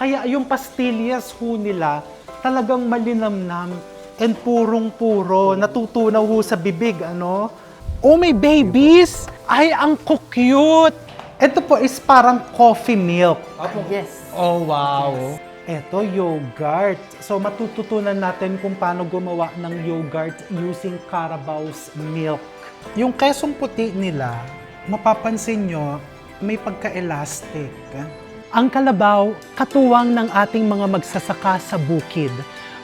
Kaya yung pastillas ho nila talagang malinamnam and purong-puro, natutunaw ho sa bibig, ano? Oh, may babies! Ay, ang cute! Ito po is parang coffee milk. Yes. Oh, wow! Ito, yogurt. So, matututunan natin kung paano gumawa ng yogurt using Carabao's milk. Yung kesong puti nila, mapapansin nyo, may pagka-elastic. Ang kalabaw, katuwang ng ating mga magsasaka sa bukid.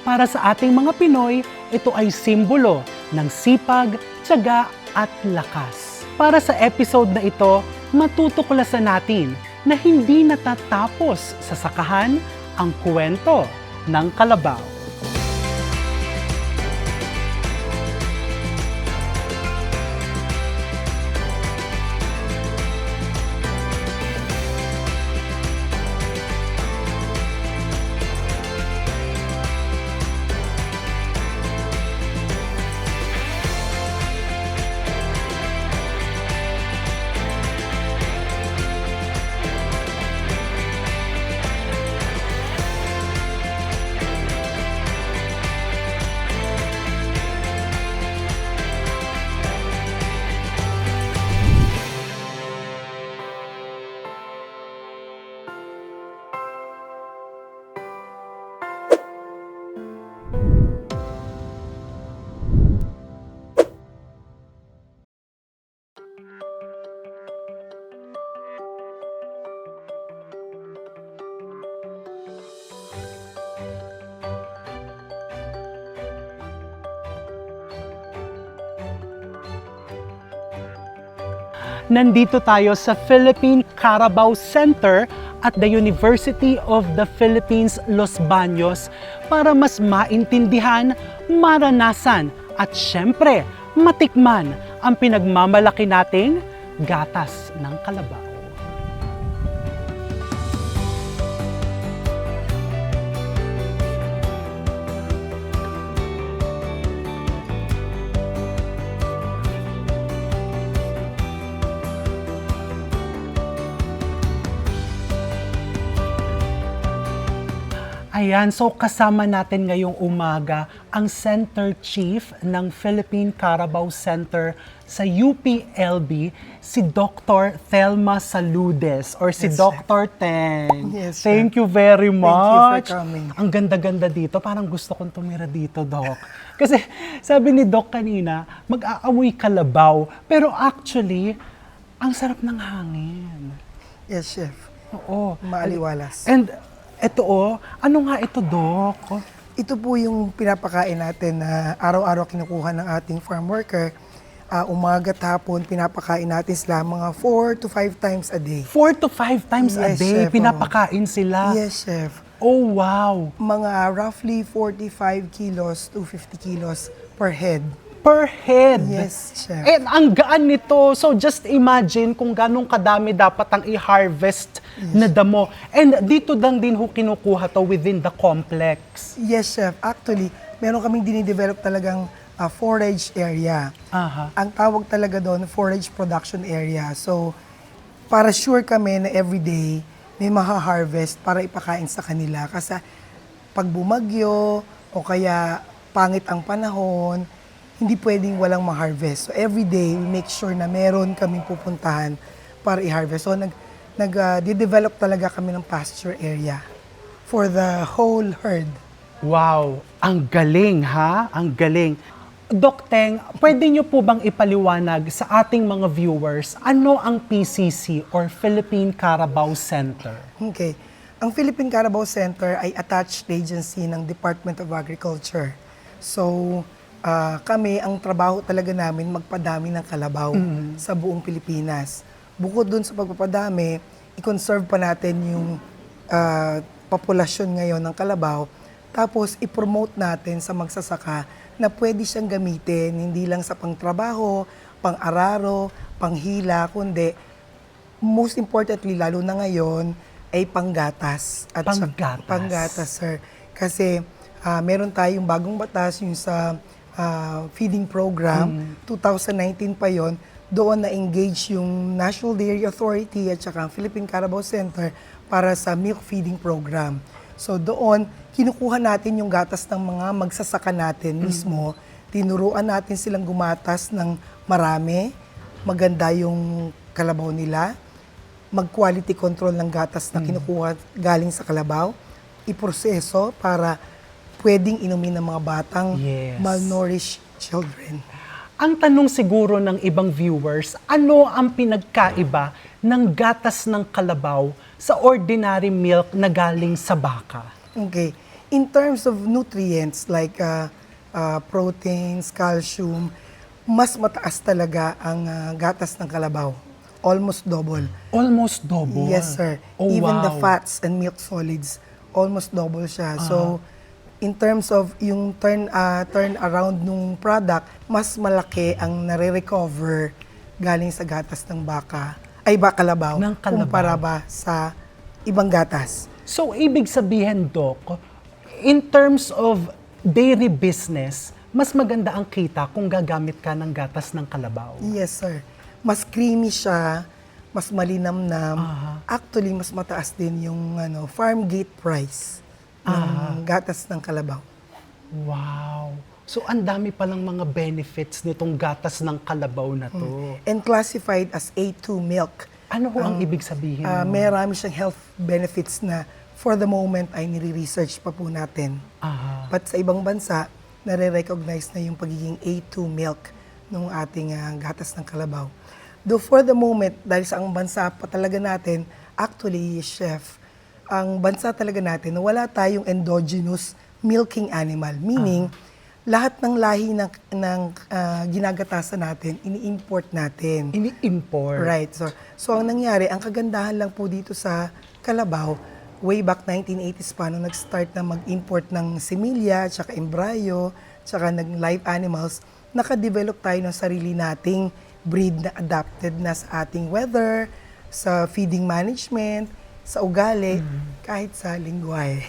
Para sa ating mga Pinoy, ito ay simbolo ng sipag, tiyaga at lakas. Para sa episode na ito, matutuklasan natin na hindi natatapos sa sakahan ang kwento ng kalabaw. Nandito tayo sa Philippine Carabao Center at the University of the Philippines, Los Baños para mas maintindihan, maranasan at syempre matikman ang pinagmamalaki nating gatas ng kalabaw. Ayan, so kasama natin ngayong umaga ang Center Chief ng Philippine Carabao Center sa UPLB, si Dr. Thelma Saludes or si Yes, Dr. Teng. Yes, Thank you very much. for coming. Ang ganda-ganda dito. Parang gusto kong tumira dito, Doc. Kasi sabi ni Doc kanina, mag-aamoy kalabaw. Pero actually, ang sarap ng hangin. Yes, Chef. Oo. Maaliwalas. And ito ano nga ito, Doc? Ito po yung pinapakain natin na araw-araw kinukuha ng ating farm worker. Umaga at hapon, pinapakain natin sila mga 4 to 5 times a day. 4 to 5 times a Yes, day, Chef, pinapakain sila. Yes, Chef. Oh, wow. Mga roughly 45 kilos to 50 kilos per head. Per head. Yes, Chef. And ang gaan nito. So just imagine kung ganong kadami dapat ang i-harvest na damo. And dito lang din ho kinukuha to within the complex. Yes, Chef. Actually, meron kaming dinidevelop talagang forage area. Aha. Ang tawag talaga doon, forage production area. So, para sure kami na everyday may maha-harvest para ipakain sa kanila. Kasi pag bumagyo o kaya pangit ang panahon, hindi pwedeng walang ma-harvest. So, everyday, we make sure na meron kaming pupuntahan para i-harvest. So, nag-develop talaga kami ng pasture area for the whole herd. Wow, ang galing ha, ang galing. Doc Teng, pwede niyo po bang ipaliwanag sa ating mga viewers ano ang PCC or Philippine Carabao Center? Okay. Ang Philippine Carabao Center ay attached agency ng Department of Agriculture. So, kami, ang trabaho talaga namin magpadami ng kalabaw sa buong Pilipinas. Bukod dun sa pagpapadami, i-conserve pa natin yung populasyon ngayon ng kalabaw. Tapos, i-promote natin sa magsasaka na pwede siyang gamitin, hindi lang sa pangtrabaho, pang-araro, panghila, kundi most importantly, lalo na ngayon, ay panggatas. At Panggatas. Panggatas, sir. Kasi meron tayong bagong batas, yung sa feeding program, 2019 pa yon, doon na-engage yung National Dairy Authority at saka ang Philippine Carabao Center para sa milk feeding program. So doon, kinukuha natin yung gatas ng mga magsasaka natin mismo. Tinuruan natin silang gumatas ng marami, maganda yung kalabaw nila, mag-quality control ng gatas na kinukuha galing sa kalabaw, iproseso para pwedeng inumin ng mga batang Yes. malnourished children. Ang tanong siguro ng ibang viewers, ano ang pinagkaiba ng gatas ng kalabaw sa ordinary milk na galing sa baka? Okay. In terms of nutrients like proteins, calcium, mas mataas talaga ang gatas ng kalabaw. Almost double. Almost double. Yes, sir. Oh, Even the wow. fats and milk solids, almost double siya. So, in terms of yung turn around nung product, mas malaki ang nare-recover galing sa gatas ng kalabaw, Ng kalabaw. kumpara ba sa ibang gatas. So, ibig sabihin, Doc, in terms of dairy business, mas maganda ang kita kung gagamit ka ng gatas ng kalabaw. Yes, sir. Mas creamy siya, mas malinamnam. Actually, mas mataas din yung farm gate price ng gatas ng kalabaw. Wow. So, ang dami palang mga benefits nitong gatas ng kalabaw na to. And classified as A2 milk. Ano ho ang ibig sabihin? Marami siyang health benefits na for the moment ay nire-research pa po natin. But sa ibang bansa, nare-recognize na yung pagiging A2 milk ng ating gatas ng kalabaw. Though for the moment, dahil sa ang bansa pa talaga natin, actually, chef, ang bansa talaga natin, wala tayong endogenous milking animal. Meaning, lahat ng lahi ng ginagatasan natin, ini-import natin. Ini-import. Right. So ang nangyari, ang kagandahan lang po dito sa kalabaw, way back 1980s pa, nung nag-start na mag-import ng semilya, tsaka embryo, tsaka ng live animals, nakadevelop tayo ng sarili nating breed na adapted na sa ating weather, sa feeding management, sa ugali, kahit sa lingwahe.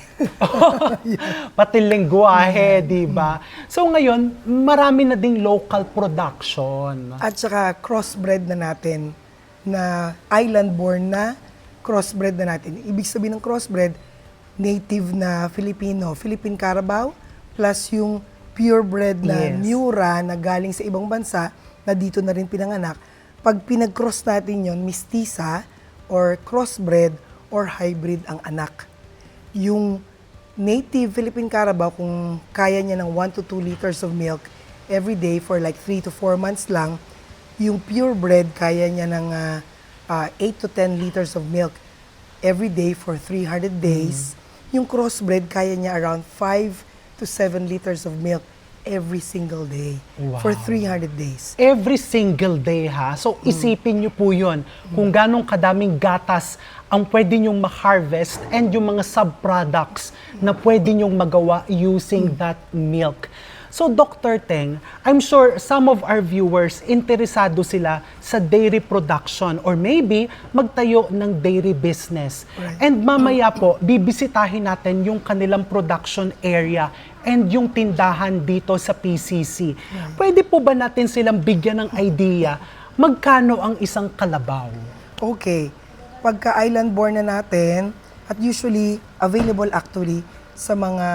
Pati lengguwahe, di ba? So ngayon, marami na ding local production. At saka crossbred na natin, na island-born na crossbred na natin. Ibig sabihin ng crossbred, native na Filipino, Philippine Carabao, plus yung purebred na Yes. Miura na galing sa ibang bansa, na dito na rin pinanganak. Pag pinag-cross natin yon, mestiza or crossbred or hybrid ang anak. Yung native Philippine Carabao, kung kaya niya ng 1 to 2 liters of milk every day for like 3 to 4 months lang, yung purebred kaya niya ng 8 to 10 liters of milk every day for 300 days. Yung crossbred kaya niya around 5 to 7 liters of milk every single day for 300 days. Every single day, ha? So, isipin nyo po yun, kung ganong kadaming gatas ang pwede nyong ma-harvest and yung mga subproducts na pwede nyong magawa using that milk. So, Dr. Teng, I'm sure some of our viewers interesado sila sa dairy production or maybe magtayo ng dairy business. Right. And mamaya po, bibisitahin natin yung kanilang production area and yung tindahan dito sa PCC. Pwede po ba natin silang bigyan ng idea magkano ang isang kalabaw? Okay. Pagka island-born na natin, at usually available actually sa mga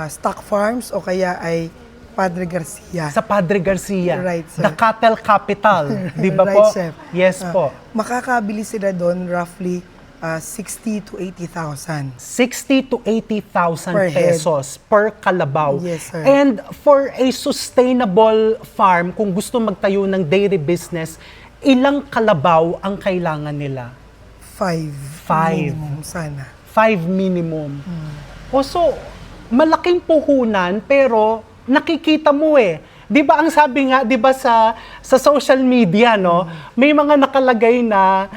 stock farms o kaya ay Padre Garcia. Sa Padre Garcia, Right, sir. the cattle capital, di ba Right, po? chef. Yes po. Makakabili sila doon roughly 60 to 80,000. 60 to 80,000 Per head. pesos per kalabaw. Yes, sir. And for a sustainable farm, kung gusto magtayo ng dairy business, ilang kalabaw ang kailangan nila? 5. Five. Minimum sana. 5 minimum. O so, malaking puhunan pero nakikita mo eh. 'Di ba ang sabi nga, 'di ba sa social media, no? May mga nakalagay na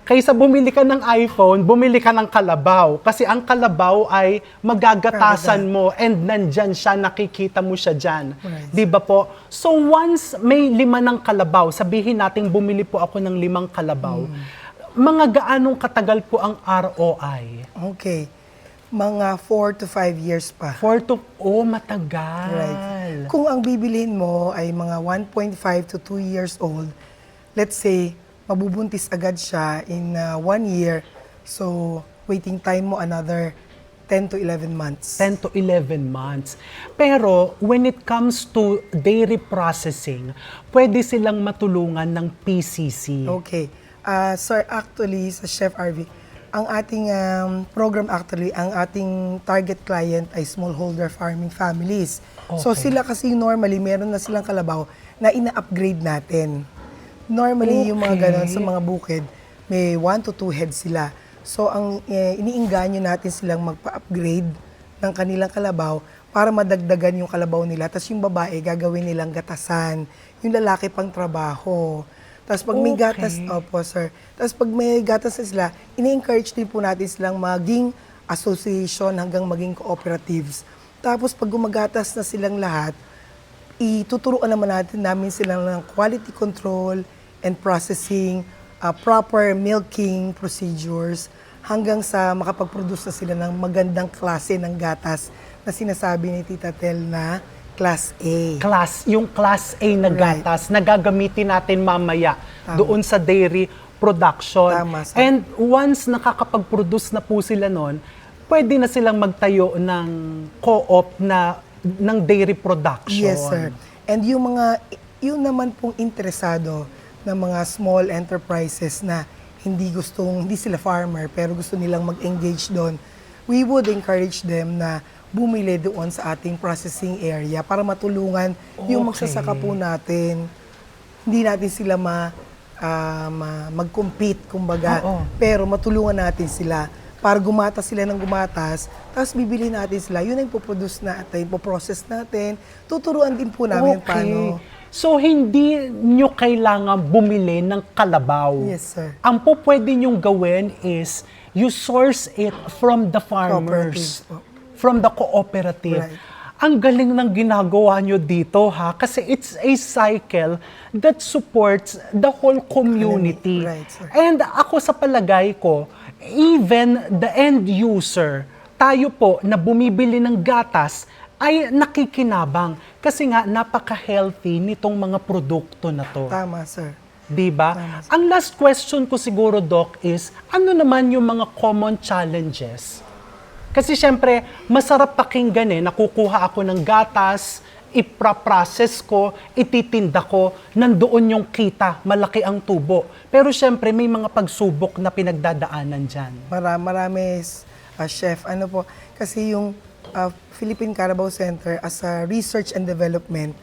kaysa bumili ka ng iPhone, bumili ka ng kalabaw. Kasi ang kalabaw ay magagatasan mo and nandyan siya, nakikita mo siya dyan. Right. Di ba po? So once may 5 ng kalabaw, sabihin natin bumili po ako ng 5 kalabaw, mga gaanong katagal po ang ROI? Okay. Mga 4 to 5 years pa. Matagal. Right. Kung ang bibilhin mo ay mga 1.5 to 2 years old, let's say, mabubuntis agad siya in 1 year. So, waiting time mo another 10 to 11 months. 10 to 11 months. Pero when it comes to dairy processing, pwede silang matulungan ng PCC. Okay. Sir, actually, sa Chef RV, ang ating program actually, ang ating target client ay smallholder farming families. So Okay. sila kasi normally, meron na silang kalabaw na ina-upgrade natin. Normally, yung mga Okay. ganon sa mga bukid, may 1 to 2 heads sila. So ang iniingganyo natin silang magpa-upgrade ng kanilang kalabaw para madagdagan yung kalabaw nila. Tapos yung babae, gagawin nilang gatasan. Yung lalaki pang trabaho. Tapos pag may Okay. gatas, opo sir. Tapos pag may gatas na sila, ini-encourage din po natin silang maging association hanggang maging cooperatives. Tapos pag gumagatas na silang lahat, ituturuan namin sila ng quality control and processing, proper milking procedures, hanggang sa makapag-produce na sila ng magandang klase ng gatas na sinasabi ni Tita Tel na Class A. Yung Class A na Right. gatas na gagamitin natin mamaya Tama. doon sa dairy production. Tama, sir. And once nakakapag-produce na po sila nun, pwede na silang magtayo ng co-op ng dairy production. Yes, sir. And yung naman pong interesado ng mga small enterprises na hindi sila farmer, pero gusto nilang mag-engage doon, we would encourage them na bumili doon sa ating processing area para matulungan yung Okay. magsasaka po natin. Hindi natin sila mag-compete, kumbaga. Oo. Pero matulungan natin sila para gumatas sila ng gumatas, tapos bibili natin sila. Yun ang ipoproduce natin, ipoprocess natin. Tuturuan din po namin paano. So, hindi nyo kailangan bumili ng kalabaw. Yes, sir. Ang po pwede nyong gawin is you source it from the farmers. Cooperative po. From the cooperative. Right. Ang galing ng ginagawa nyo dito, ha? Kasi it's a cycle that supports the whole community. Right, sir. And ako sa palagay ko, even the end user, tayo po na bumibili ng gatas, ay nakikinabang. Kasi nga, napaka-healthy nitong mga produkto na to. Tama, sir. Diba? Ang last question ko siguro, Doc, is ano naman yung mga common challenges? Kasi syempre, masarap pakinggan nakukuha ako ng gatas, ipra-process ko, ititinda ko, nandoon yung kita, malaki ang tubo. Pero syempre, may mga pagsubok na pinagdadaanan dyan. Marami, chef. Ano po, kasi yung Philippine Carabao Center as a research and development,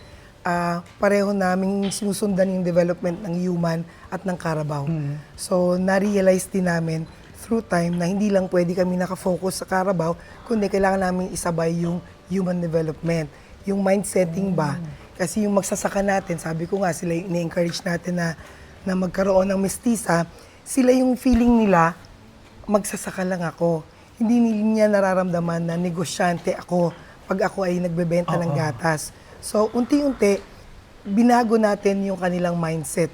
pareho naming sinusundan yung development ng human at ng Carabao. So, na-realize din namin through time na hindi lang pwede kami nakafocus sa Carabao, kundi kailangan namin isabay yung human development. Yung mindsetting ba? Kasi yung magsasaka natin, sabi ko nga, sila yung ini-encourage natin na magkaroon ng mestiza, sila yung feeling nila, magsasaka lang ako. Hindi niya nararamdaman na negosyante ako pag ako ay nagbebenta ng gatas. So, unti-unti, binago natin yung kanilang mindset.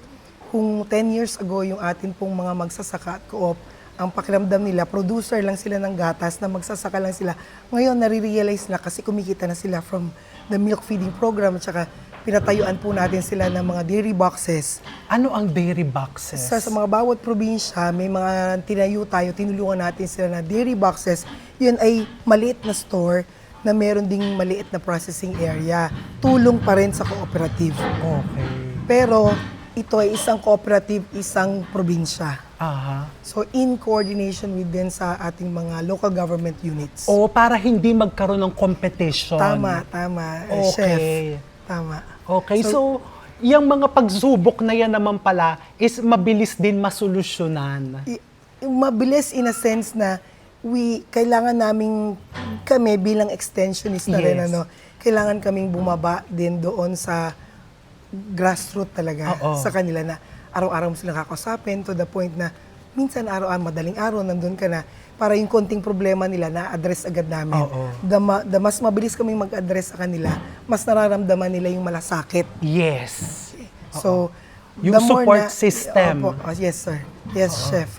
Kung 10 years ago, yung atin pong mga magsasaka at co-op, ang pakiramdam nila, producer lang sila ng gatas, na magsasaka lang sila. Ngayon, nare-realize na kasi kumikita na sila from the milk feeding program at saka pinatayuan po natin sila ng mga dairy boxes. Ano ang dairy boxes? Sa mga bawat probinsya, may mga tinayo tayo, tinulungan natin sila na dairy boxes. Yun ay maliit na store na meron ding maliit na processing area. Tulong pa rin sa cooperative. Okay. Pero ito ay isang cooperative, isang probinsya. Aha. So in coordination with din sa ating mga local government units. O para hindi magkaroon ng competition. Tama, Okay. chef. Tama. Okay, so yung mga pagsubok na yan naman pala is mabilis din masolusyonan. Mabilis in a sense na kailangan kami bilang extensionist na rin, Yes. kailangan kaming bumaba din doon sa grassroots talaga Oo. sa kanila na araw-araw mo silang kakausapin to the point na minsan madaling araw nandun ka na para yung konting problema nila na-address agad namin. Oo. The mas mabilis kaming mag-address sa kanila, mas nararamdaman nila yung malasakit. Yes. So, Yung the more support system. Opo, yes, sir. Yes, chef.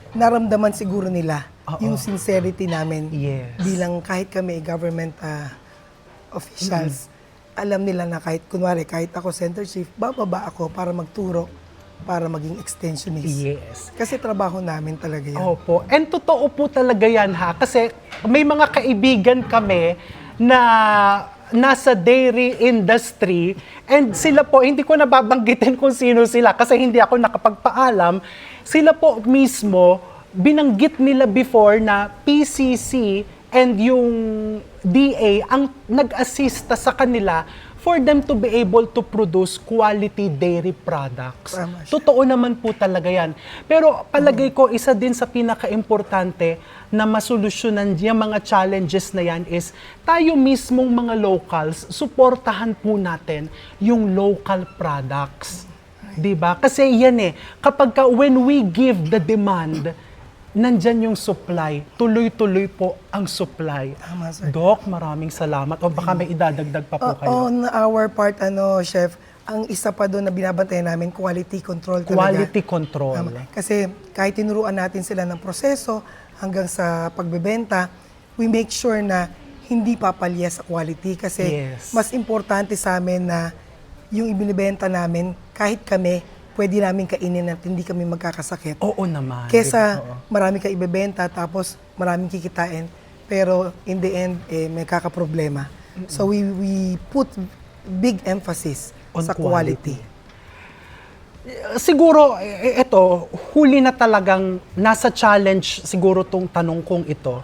Naramdaman siguro nila Oo. yung sincerity namin Yes. bilang kahit kami government officials, alam nila na kahit, kunwari, kahit ako center chief, bababa ako para magturo, para maging extensionist. Yes. Kasi trabaho namin talaga yan. Opo. And totoo po talaga yan ha. Kasi may mga kaibigan kami na nasa dairy industry and sila po, hindi ko nababanggitin kung sino sila kasi hindi ako nakapagpaalam. Sila po mismo, binanggit nila before na PCC and yung DA ang nag-assista sa kanila for them to be able to produce quality dairy products. Tama siya. Totoo naman po talaga yan. Pero palagay ko, isa din sa pinaka-importante na masolusyonan yung mga challenges na yan is tayo mismong mga locals, suportahan po natin yung local products. Diba? Kasi yan kapag when we give the demand, nandyan yung supply. Tuloy-tuloy po ang supply. Tama, sir. Doc, maraming salamat. O baka may idadagdag pa po kayo. On our part, chef, ang isa pa doon na binabantayan namin, quality control talaga. Quality control. Tama. Kasi kahit tinuruan natin sila ng proseso hanggang sa pagbebenta, we make sure na hindi papalya sa quality. Kasi Yes. mas importante sa amin na yung ibinibenta namin, kahit kami, pwede namin kainin at hindi kami magkakasakit. Oo naman. Kesa diba? Oo. marami ka ibebenta tapos maraming kikitain pero in the end may kakaproblema. So we put big emphasis On sa quality. Siguro, ito, huli na talagang nasa challenge siguro tong tanong kong ito.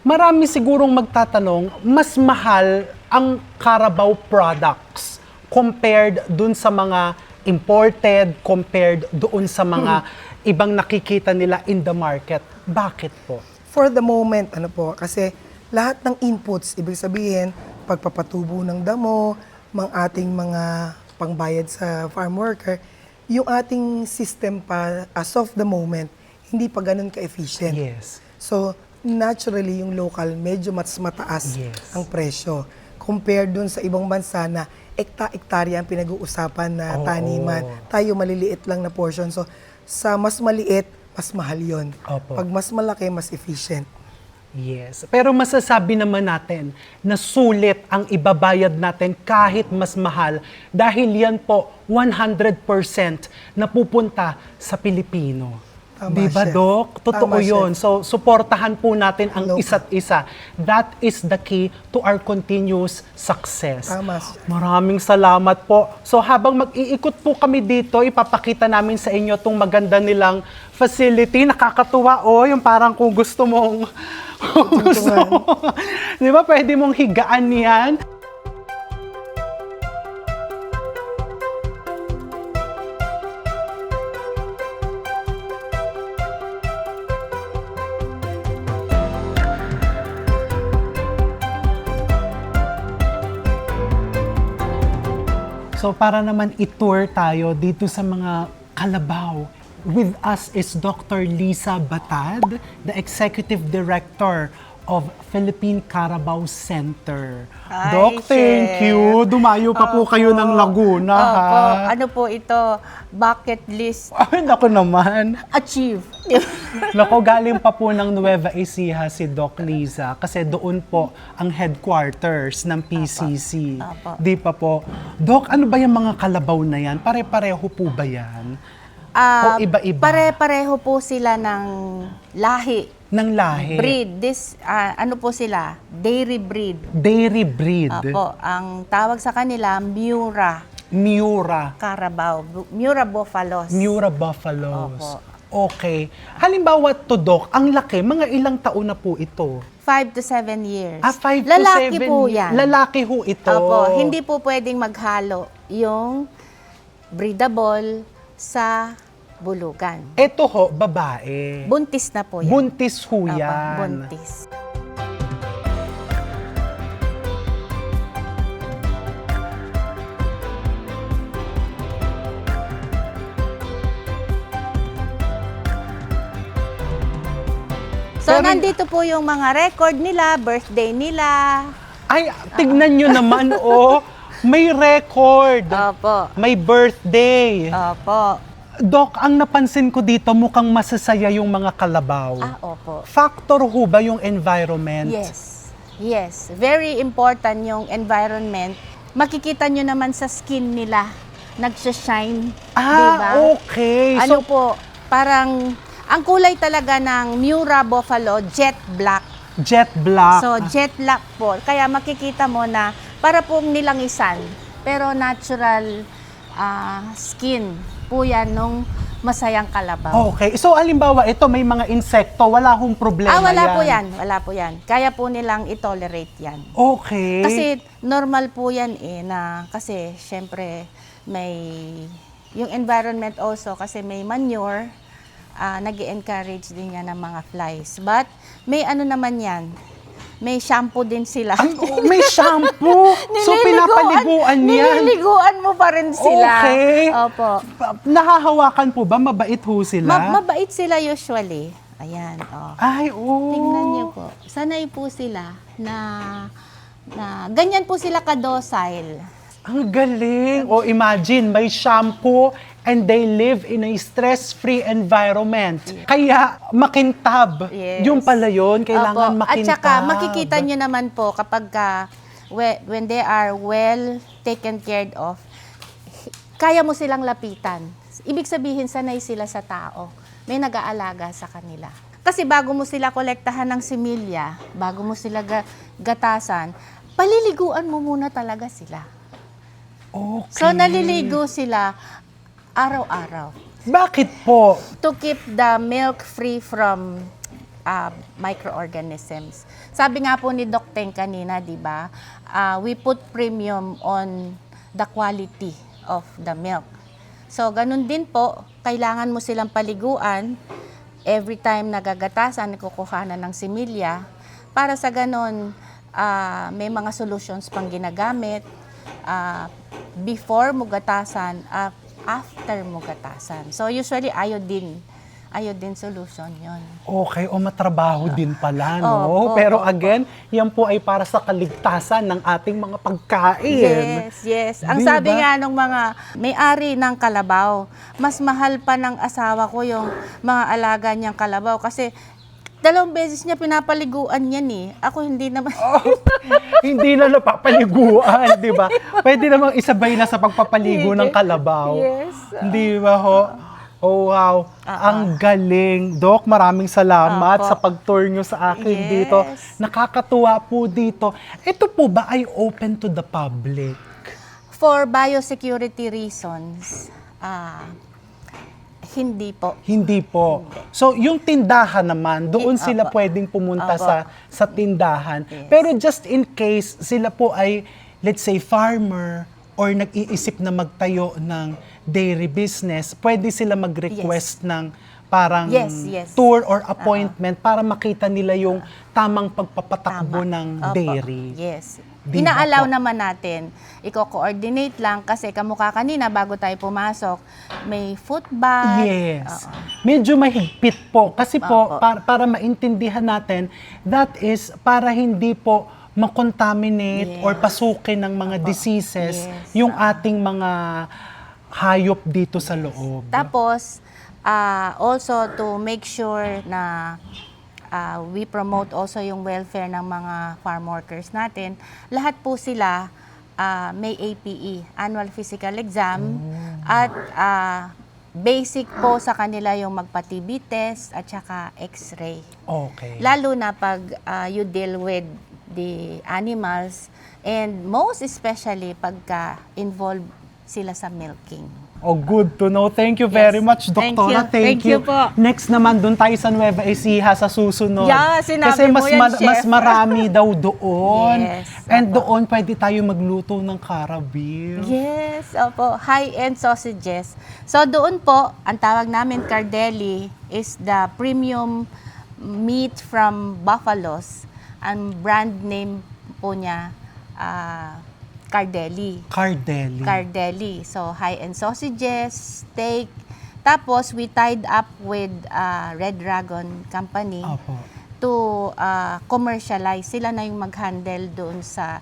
Marami sigurong magtatanong, mas mahal ang Carabao products compared dun sa mga imported, compared doon sa mga ibang nakikita nila in the market. Bakit po? For the moment, kasi lahat ng inputs, ibig sabihin, pagpapatubo ng damo, ating mga pangbayad sa farm worker, yung ating system pa, as of the moment, hindi pa ganun ka-efficient. Yes. So, naturally, yung local, medyo mas mataas Yes. ang presyo. Compared dun sa ibang bansa na ekta-ektarya ang pinag-uusapan na Oo. taniman. Tayo maliliit lang na portion. So, sa mas maliit, mas mahal yon. Opo. Pag mas malaki, mas efficient. Yes. Pero masasabi naman natin na sulit ang ibabayad natin kahit mas mahal dahil yan po 100% na pupunta sa Pilipino. Tama, Diba, Chef. Doc? Totoo Tama, yun. Chef. So, suportahan po natin ang Local. isa't isa. That is the key to our continuous success. Tama, Chef. Maraming salamat po. So habang mag-iikot po kami dito, ipapakita namin sa inyo itong maganda nilang facility. Nakakatuwa, yung parang kung gusto mong di ba, pwede mong higaan yan. So para naman i-tour tayo dito sa mga kalabaw. With us is Dr. Lisa Batad, the Executive Director of Philippine Carabao Center. Hi, Doc, thank Chef. you. Dumayo pa po kayo ng Laguna, ha? Opo. Ano po ito? Bucket list Ay, naku naman. achieve. Naku, galing pa po ng Nueva Ecija si Doc Lisa kasi doon po ang headquarters ng PCC. Apa. Di pa po. Doc, ano ba yung mga kalabaw na yan? Pare-pareho po ba yan? O iba-iba? Pare-pareho po sila ng lahi. Ng lahi? Breed. Ano po sila? Dairy breed. Dairy breed. Opo. Ang tawag sa kanila, Miura Miura. Carabao. Miura Buffalos. Miura Buffaloes. Opo. Okay. Halimbawa to, Doc, ang laki, mga ilang taon na po ito? 5 to 7 years. 5 Lalaki to 7 po yan. Lalaki ho ito. Opo. Hindi po pwedeng maghalo yung breedable sa bulugan. Ito ho, babae. Buntis na po yan. Buntis ho Opo, yan. buntis. So, Pero- nandito po yung mga record nila, birthday nila. Ay, tignan nyo naman, may record. Opo. May birthday. Opo. Doc, ang napansin ko dito, mukhang masasaya yung mga kalabaw. Opo. Factor ho ba yung environment? Yes. Yes, very important yung environment. Makikita nyo naman sa skin nila, nagsha-shine, diba? Okay. Ano po, parang ang kulay talaga ng Miura Buffalo, jet black. jet black. So, jet black po. Kaya makikita mo na para pong nilangisan, pero natural skin po yan nung masayang kalabaw. Okay. So, alimbawa, ito may mga insekto, wala hong problema Wala yan. po yan. Wala po yan. Kaya po nilang i-tolerate yan. Okay. Kasi normal po yan na kasi syempre may yung environment also kasi may manure, nag-encourage din yan ng mga flies. But may ano naman yan, may shampoo din sila. May shampoo. So, pinapaliguan yan. Nililiguan mo pa rin sila. Okay. Opo. Nahahawakan po ba? Mabait ho sila? Mabait sila usually. Ayan, Ay, oo. Tingnan niyo po. Sanay po sila na ganyan po sila ka-docile. Ang galing. O imagine, may shampoo and they live in a stress-free environment. Kaya makintab. Yes. Yung pala yun, kailangan Opo. makintab. At saka makikita nyo naman po kapag when they are well taken care of, kaya mo silang lapitan. Ibig sabihin, sanay sila sa tao. May nag-aalaga sa kanila. Kasi bago mo sila kolektahan ng similya, bago mo sila gatasan, paliliguan mo muna talaga sila. Okay. So, naliligo sila araw-araw. Bakit po? To keep the milk free from microorganisms. Sabi nga po ni Doc Teng kanina, di ba, we put premium on the quality of the milk. So, ganun din po, kailangan mo silang paliguan every time nagagatasan, kukuhanan ng similya, para sa ganun, may mga solutions pang ginagamit, before mo gatasan, after mo gatasan. So usually iodine solution yon. Okay, o matrabaho din pala, no? Opo, Pero opo. again, yan po ay para sa kaligtasan ng ating mga pagkain. Yes. Ang Di sabi ba? nga nung mga may-ari ng kalabaw, mas mahal pa ng asawa ko yung mga alaga niyang kalabaw kasi 2 beses niya pinapaliguan yan eh. Ako hindi naman. Hindi na napapaliguan, di ba? Pwede namang isabay na sa pagpapaligo ng kalabaw. Yes. Di ba ho? Oh, wow. Ang galing. Doc, maraming salamat Opo. sa pag-tour nyo sa akin Yes. dito. Nakakatuwa po dito. Ito po ba ay open to the public? For biosecurity reasons, hindi po. Hindi po. So, yung tindahan naman, doon sila Opo. pwedeng pumunta Opo. sa tindahan. Yes. Pero just in case sila po ay, let's say, farmer or nag-iisip na magtayo ng dairy business, pwede sila mag-request ng parang Yes. tour or appointment para makita nila yung tamang pagpapatakbo Tama. ng Opo. dairy. Yes. Di ba Ina-allow po? naman natin. Iko-coordinate lang kasi kamukha kanina bago tayo pumasok, may foot bath. Yes. Medyo mahigpit po. Kasi po, Opo. para maintindihan natin, that is para hindi po makontaminate Yes. or pasukin ng mga diseases Yes. yung ating mga hayop dito sa loob. Tapos, also to make sure na we promote also yung welfare ng mga farm workers natin. Lahat po sila may APE, Annual Physical Exam, at basic po sa kanila yung magpa-TB test at saka X-ray. Okay. Lalo na pag you deal with the animals and most especially pagka involved sila sa milking. Oh, good to know. Thank you very Yes. much, Thank Doktora. you. Thank you po. Next naman, doon tayo sa Nueva Ecija sa susunod. Yeah, sinabi Kasi mo yan, Chef. mas marami daw doon. Yes, And opo. doon pwede tayo magluto ng Carabao. Yes, opo. High-end sausages. So doon po, ang tawag namin Cardelli is the premium meat from buffaloes. Ang brand name po niya, Cardelli. Cardelli. So, high-end sausages, steak. Tapos, we tied up with Red Dragon Company Opo. to commercialize. Sila na yung mag-handle doon sa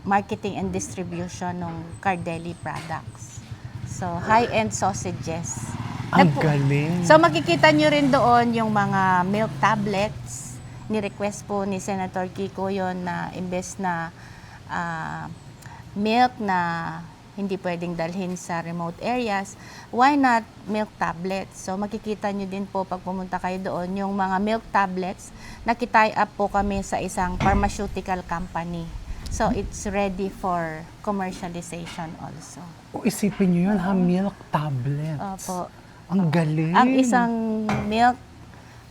marketing and distribution ng Cardelli products. So, high-end sausages. Ang galing. So, makikita nyo rin doon yung mga milk tablets ni-request po ni Senator Kiko yon na imbes na milk na hindi pwedeng dalhin sa remote areas, why not milk tablets? So makikita nyo din po pag pumunta kayo doon, yung mga milk tablets, nakitie up po kami sa isang pharmaceutical company. So it's ready for commercialization also. O isipin nyo yun, ha? Milk tablets. Opo. Ang galing. Ang isang milk,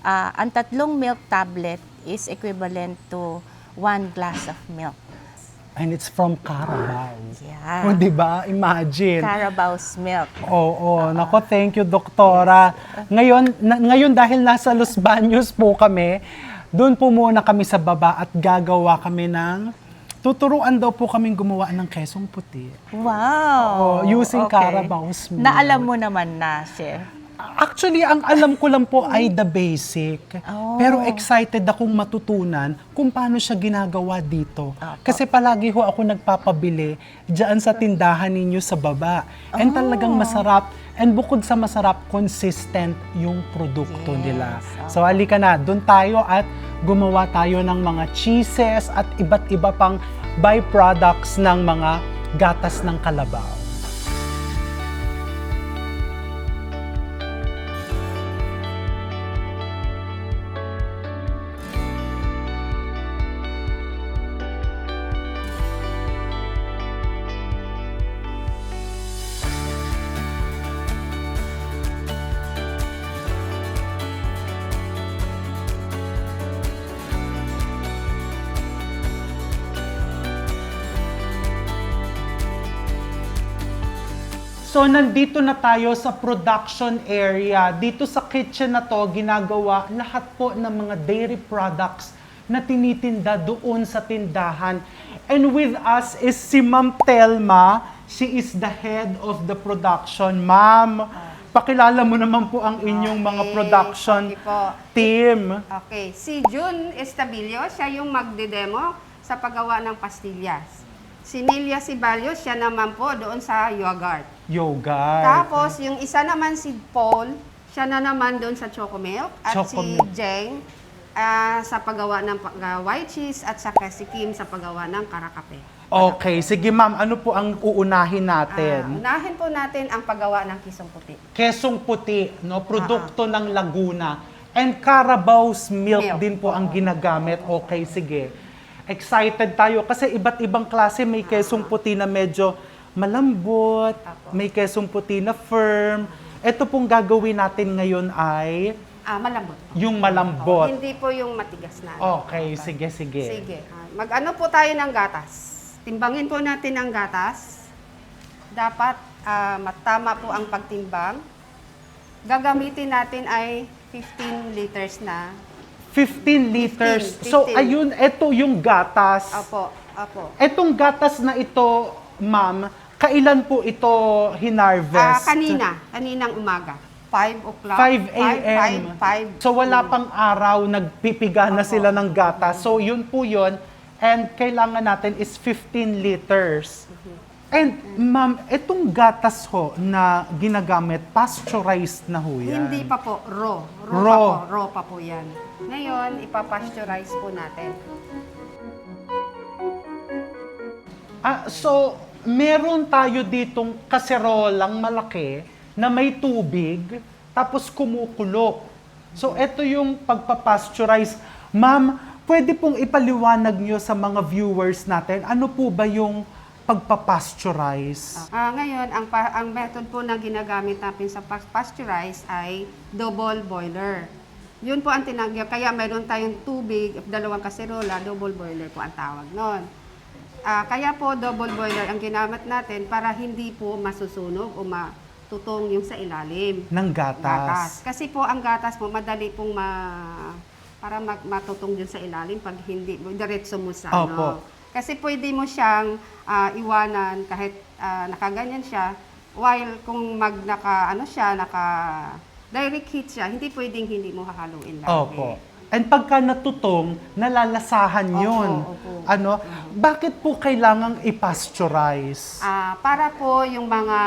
ang tatlong milk tablet is equivalent to 1 glass of milk. And it's from Carabao. Yeah. O, di ba? Imagine. Carabao's milk. Oo. Nako, thank you, Doktora. Ngayon dahil nasa Los Baños po kami, doon po muna kami sa baba at gagawa kami ng, tuturuan daw po kaming gumawa ng kesong puti. Wow! Using Okay. Carabao's milk. Naalam mo naman na, Chef. Actually, ang alam ko lang po ay the basic. Oh. Pero excited akong matutunan kung paano siya ginagawa dito. Kasi palagi ho ako nagpapabili dyan sa tindahan ninyo sa baba. And talagang masarap. And bukod sa masarap, consistent yung produkto nila. So halika na, doon tayo at gumawa tayo ng mga cheeses at iba't iba pang byproducts ng mga gatas ng kalabaw. So, nandito na tayo sa production area. Dito sa kitchen na to, ginagawa lahat po ng mga dairy products na tinitinda doon sa tindahan. And with us is si Ma'am Telma. She is the head of the production. Ma'am, pakilala mo naman po ang inyong mga production Okay po. team. Okay, si June Estabilio, siya yung magde-demo sa paggawa ng pastillas. Si Nelia Sibalyo, siya naman po doon sa yogurt. Yogurt. Tapos, yung isa naman si Paul, siya na naman doon sa Chocomilk. At Chocomilk. si Jeng sa paggawa ng white cheese at sa si Kim sa paggawa ng karakape. Okay, sige ma'am, ano po ang uunahin natin? Unahin po natin ang paggawa ng kisong puti. Kesong puti, no, produkto ng Laguna. And Carabao's milk Milk. din po ang ginagamit. Okay, sige. Excited tayo kasi iba't ibang klase. May kesong puti na medyo malambot, may kesong puti na firm. Ito pong gagawin natin ngayon ay Malambot. yung malambot. Hindi po yung matigas na. Okay, sige, sige. Sige. Mag-ano po tayo ng gatas. Timbangin po natin ang gatas. Dapat matama po ang pagtimbang. Gagamitin natin ay 15 liters na. 15 liters. 15. So, ayun, ito yung gatas. Opo, opo. Etong gatas na ito, ma'am, kailan po ito hinarvest? Kaninang umaga. 5 o'clock. 5 a.m. 5. So wala pang araw, nagpipiga na sila ng gatas. So yun po yun. And kailangan natin is 15 liters. And ma'am, itong gatas ho na ginagamit, pasteurized na ho yan. Hindi pa po, raw. Raw. Raw pa po yan. Ngayon, ipapasteurize po natin. So, meron tayo ditong kaserolang malaki na may tubig, tapos kumukulo. So, ito yung pagpapasteurize. Ma'am, pwede pong ipaliwanag nyo sa mga viewers natin, ano po ba yung pagpapasteurize? Ngayon, ang method po na ginagamit natin sa pasteurize ay double boiler. Yun po ang tinagyan. Kaya mayroon tayong tubig, dalawang kaserola, double boiler po ang tawag nun. Kaya po double boiler ang ginamit natin para hindi po masusunog o matutong yung sa ilalim. Ng gatas. Kasi po ang gatas mo, madali pong para matutong dun sa ilalim pag hindi, diretso mo sa Opo. Kasi pwede mo siyang iwanan kahit nakaganyan siya, while kung naka direct heat siya, hindi pwedeng hindi mo hahaluin lagi. Opo. And pagka natutong, nalalasahan yun. Opo. Ano? Bakit po kailangang i-pasteurize? Para po yung mga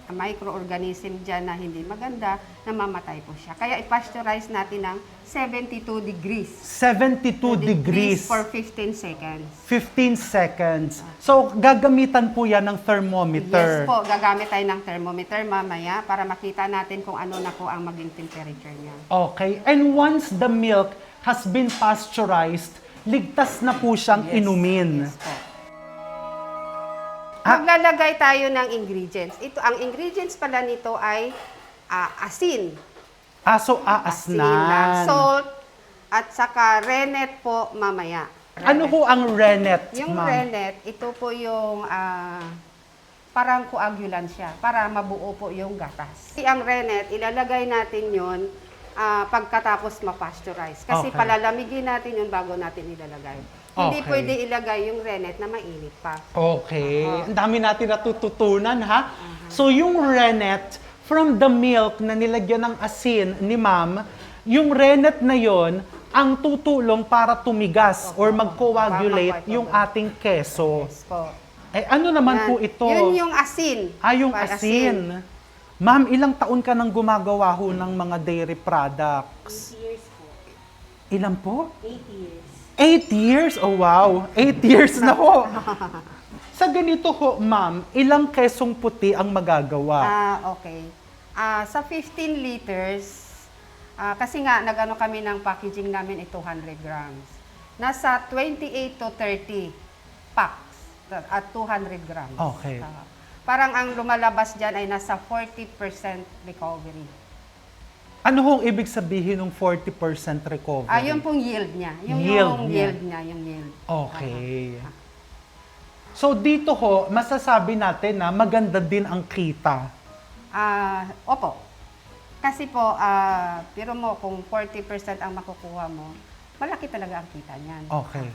microorganism dyan na hindi maganda, namamatay po siya. Kaya i-pasteurize natin ng 72 degrees. 72 degrees. For 15 seconds. 15 seconds. So, gagamitan po yan ng thermometer. Yes po, gagamit tayo ng thermometer mamaya para makita natin kung ano na po ang maging temperature niya. Okay. And once the milk has been pasteurized, ligtas na po siyang inumin. Yes po. Maglalagay tayo ng ingredients. Ang ingredients pala nito ay asin. So Asin na aasnan. salt at saka rennet po mamaya. Ano ho ang rennet, Yung ma'am? rennet, ito po yung parang coagulant siya para mabuo po yung gatas. Ang rennet, ilalagay natin yun pagkatapos ma-pasteurize. Kasi Okay. palalamigin natin yun bago natin ilalagay. Hindi Okay. pwede ilagay yung rennet na mainit pa. Okay. Ang dami natin natututunan, ha? So, yung rennet, from the milk na nilagyan ng asin ni ma'am, yung rennet na yon ang tutulong para tumigas or mag-coagulate Para yung mag-coagulate. ating keso. Yes po. Eh, ano naman Yan. po ito? Yun yung asin. Yung Para asin. Ma'am, ilang taon ka nang gumagawa ho ng mga dairy products? 8 years po. Ilan po? 8 years. 8 years? Oh wow, 8 years na ho. Sa ganito ho, ma'am, ilang kesong puti ang magagawa? Okay. Sa 15 liters, kasi nga nag-ano kami ng packaging namin ay 200 grams. Nasa 28 to 30 packs at 200 grams. Okay. Parang ang lumalabas dyan ay nasa 40% recovery. Ano hong ibig sabihin ng 40% recovery? Yung pong yield niya. Yung Yield yield niya, yung yield. Okay. So dito ho, masasabi natin na maganda din ang kita. Opo. Kasi po, pero mo kung 40% ang makukuha mo, malaki talaga ang kita niyan. Okay.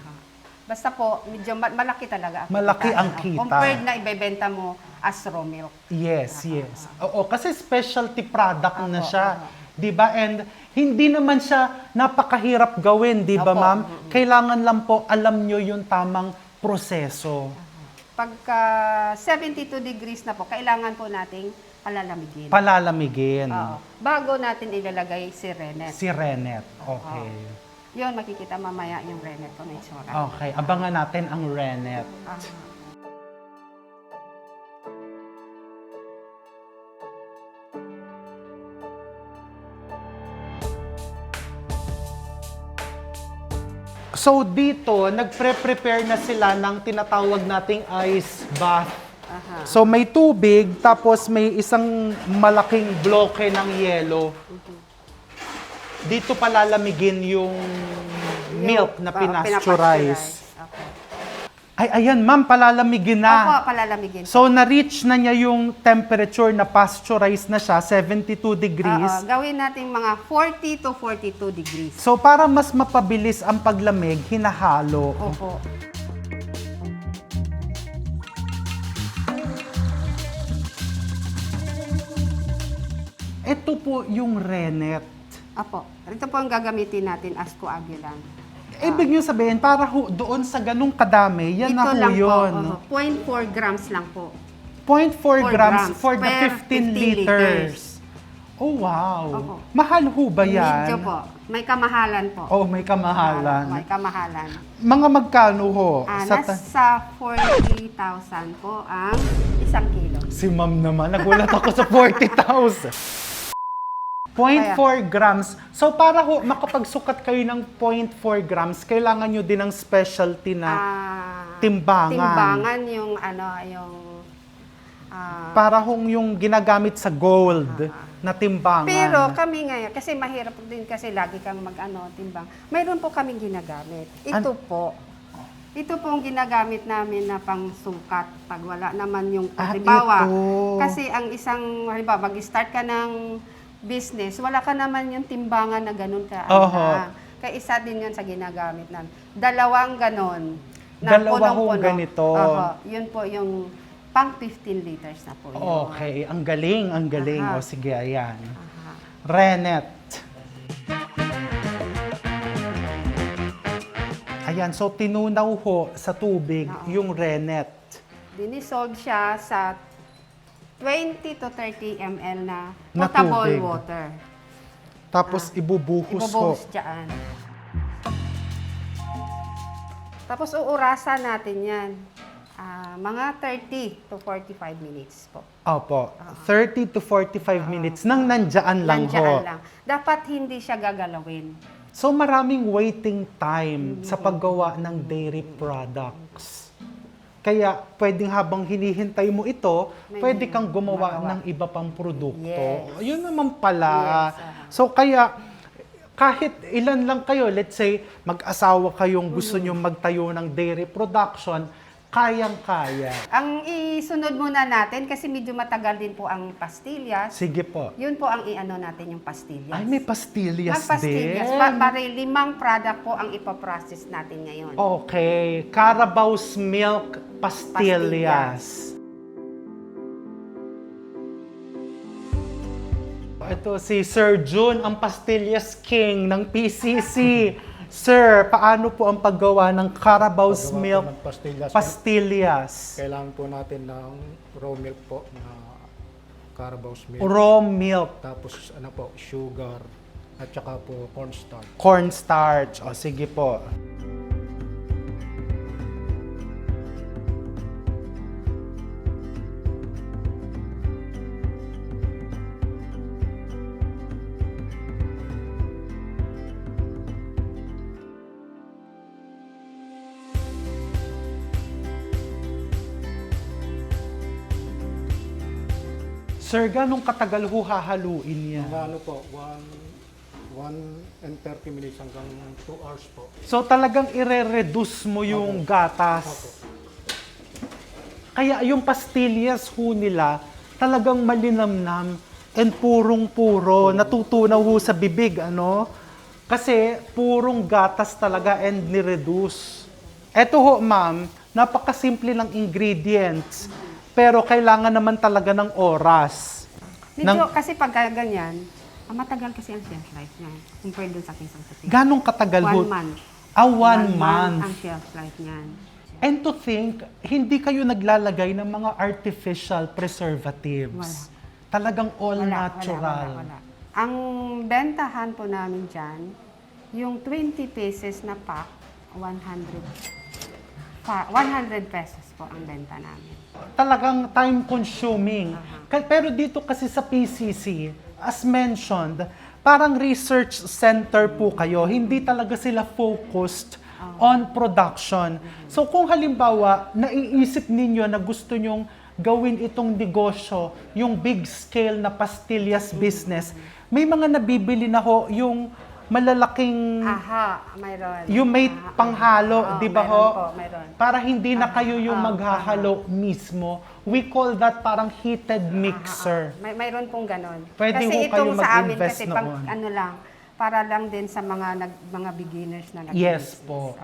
Basta po, medyo malaki talaga ang Malaki kita. ang kita. Compared na ibebenta mo as raw milk. Yes, yes. Oo, kasi specialty product na Opo, siya. 'Di ba? And hindi naman siya napakahirap gawin, 'di ba, Opo. ma'am? Kailangan lang po alam nyo yung tamang proseso. Pagka 72 degrees na po, kailangan po nating palalamigin. Palalamigin. Oo. Bago natin ilalagay si rennet. Si rennet. Okay. Yun, makikita mamaya yung rennet ko na itsura. Okay, abangan natin ang rennet. So dito, nagpre-prepare na sila ng tinatawag nating ice bath. So may tubig, tapos may isang malaking bloke ng yelo. Dito palalamigin yung milk na pinasteurize. Okay. Ay, ayan ma'am, palalamigin Opo, na. palalamigin. So na-reach na niya yung temperature na pasteurized na siya, 72 degrees. Gawin natin mga 40 to 42 degrees. So para mas mapabilis ang paglamig, hinahalo. Opo. Ito po yung rennet. Opo. Ito po ang gagamitin natin as coagulant. Ibig nyo sabihin, para doon sa ganung kadami, yan na Ito ho lang yun. po. 0.4 grams lang po. 0.4 grams for the per 15 liters. Oh, wow. Opo. Mahal ho ba yan? Medyo po. May kamahalan po. Oh, may kamahalan. May kamahalan. Mga magkano ho? Nasa 40,000 po ang 1 kilo. Si ma'am naman, nagulat ako sa 40,000. 0.4 grams. So para ho, makapagsukat kayo ng 0.4 grams, kailangan nyo din ng specialty na timbangan. Timbangan yung Para hong yung ginagamit sa gold na timbangan. pero kami ngayon, kasi mahirap din kasi lagi kang timbang. Mayroon po kaming ginagamit. Ito po ang ginagamit namin na pangsukat pag wala naman yung halimbawa. ito. Kasi ang isang, halimbawa, mag-start ka ng business, wala ka naman yung timbangan na ganun ka. Kaya isa din yun sa ginagamit namin. 2 ganon. Na Dalawa hong punong-puno. ganito. Yun po yung pang 15 liters na po yun. Okay, ang galing, ang galing. O sige, ayan. Aha. Rennet. Ayan, so tinunaw ho sa tubig yung rennet. Dinisolve siya sa 20 to 30 ml na Na potable tubig. water. Tapos ibubuhos ho. Ibubuhos dyan. Tapos uurasan natin yan. Mga 30 to 45 minutes po. Opo, 30 to 45 minutes nang nandiyan lang Nandiyan ho. lang. Dapat hindi siya gagalawin. So maraming waiting time sa paggawa ng dairy products. Kaya pwedeng habang hinihintay mo ito, pwede kang gumawa ng iba pang produkto. Yes. Yun naman pala. Yes, So kaya kahit ilan lang kayo, let's say mag-asawa kayong gusto nyo magtayo ng dairy production, kayang-kaya. Ang isunod muna natin, kasi medyo matagal din po ang pastillas, Sige po. yun po ang i-ano natin yung pastillas. Ay, may pastillas Magpastillas. din. Bari 5 product po ang ipaprocess natin ngayon. Okay. Carabao's Milk Pastillas. Ito si Sir Jun, ang Pastillas King ng PCC. Sir, paano po ang paggawa ng Carabao's Paggawa po Milk ng pastillas, Pastillas? kailangan po natin ng raw milk po na Carabao's milk. Raw milk, Tapos ano po, sugar at saka po cornstarch. cornstarch. O, sige po. Sir, ganong katagal ho hahaluin yan? Mga ano po, 1 and 30 minutes hanggang 2 hours po. So talagang ire-reduce mo yung gatas. Kaya yung pastillas ho nila talagang malinamnam and purong-puro. Natutunaw ho sa bibig, ano? Kasi purong gatas talaga and ni-reduce. Eto ho, ma'am, napakasimple ng ingredients. Pero kailangan naman talaga ng oras. Medyo, kasi pagka ganyan, matagal kasi ang shelf life niya. Compared dun sa kisang puti. Ganong katagal ho? 1 month. 1 month. ang shelf life niyan. And to think, hindi kayo naglalagay ng mga artificial preservatives. Talagang all natural. Wala. Ang bentahan po namin dyan, yung 20 pieces na pack, 100 pesos po ang benta namin. Talagang time-consuming. Pero dito kasi sa PCC, as mentioned, parang research center po kayo. Hindi talaga sila focused on production. So kung halimbawa, naiisip ninyo na gusto nyong gawin itong negosyo, yung big scale na pastillas business, may mga nabibili na ho yung malalaking, Mayroon. yung may panghalo, di ba ho? Mayroon po, mayroon. Para hindi na kayo yung maghahalo mismo. We call that parang heated mixer. Mayroon pong ganon. Pwede kasi ho kayo itong sa amin, mag-invest kasi noon. ano lang, para lang din sa mga beginners na Yes po.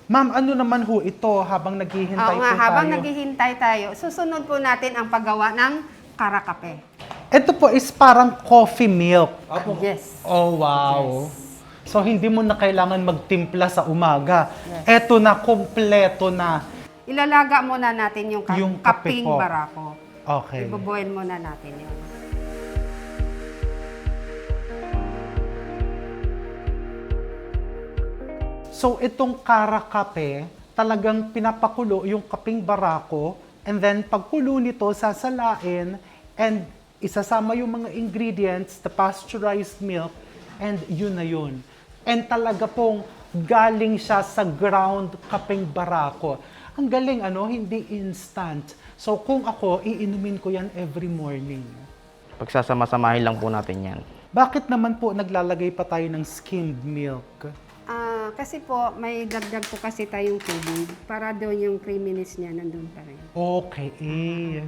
Ma'am, ano naman ho ito habang naghihintay po habang tayo? naghihintay tayo, susunod po natin ang paggawa ng karakape. Ito po is parang coffee milk. Yes. Oh, wow. So, hindi mo na kailangan magtimpla sa umaga. Eto na, kompleto na. Ilalaga muna natin yung, Yung kape kaping po. barako. Okay. Iboboil muna natin yun. So, itong karakape, talagang pinapakulo yung kaping barako, and then pagkulo nito, sasalain, and isasama yung mga ingredients, the pasteurized milk, and yun na yun. And talaga pong galing siya sa ground kaping barako. Ang galing, ano, hindi instant. So, kung ako, iinumin ko yan every morning. Pagsasama-samahin lang po natin yan. Bakit naman po naglalagay pa tayo ng skimmed milk? Kasi po, may dagdag po kasi tayong tubig para doon yung creaminess niya nandun pa rin. Okay.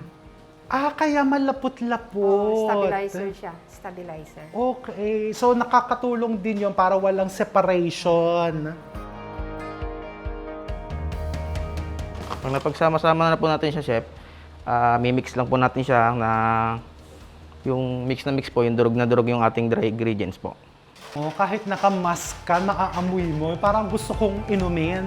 Kaya malapot-lapot. Stabilizer siya. Stabilizer. Okay. So, nakakatulong din yon para walang separation. Pag napagsama-sama na po natin siya, chef, mimix lang po natin siya na yung mix na mix po, yung durog na durog yung ating dry ingredients po. Kahit nakamask ka, naaamoy mo. Parang gusto kong inumin.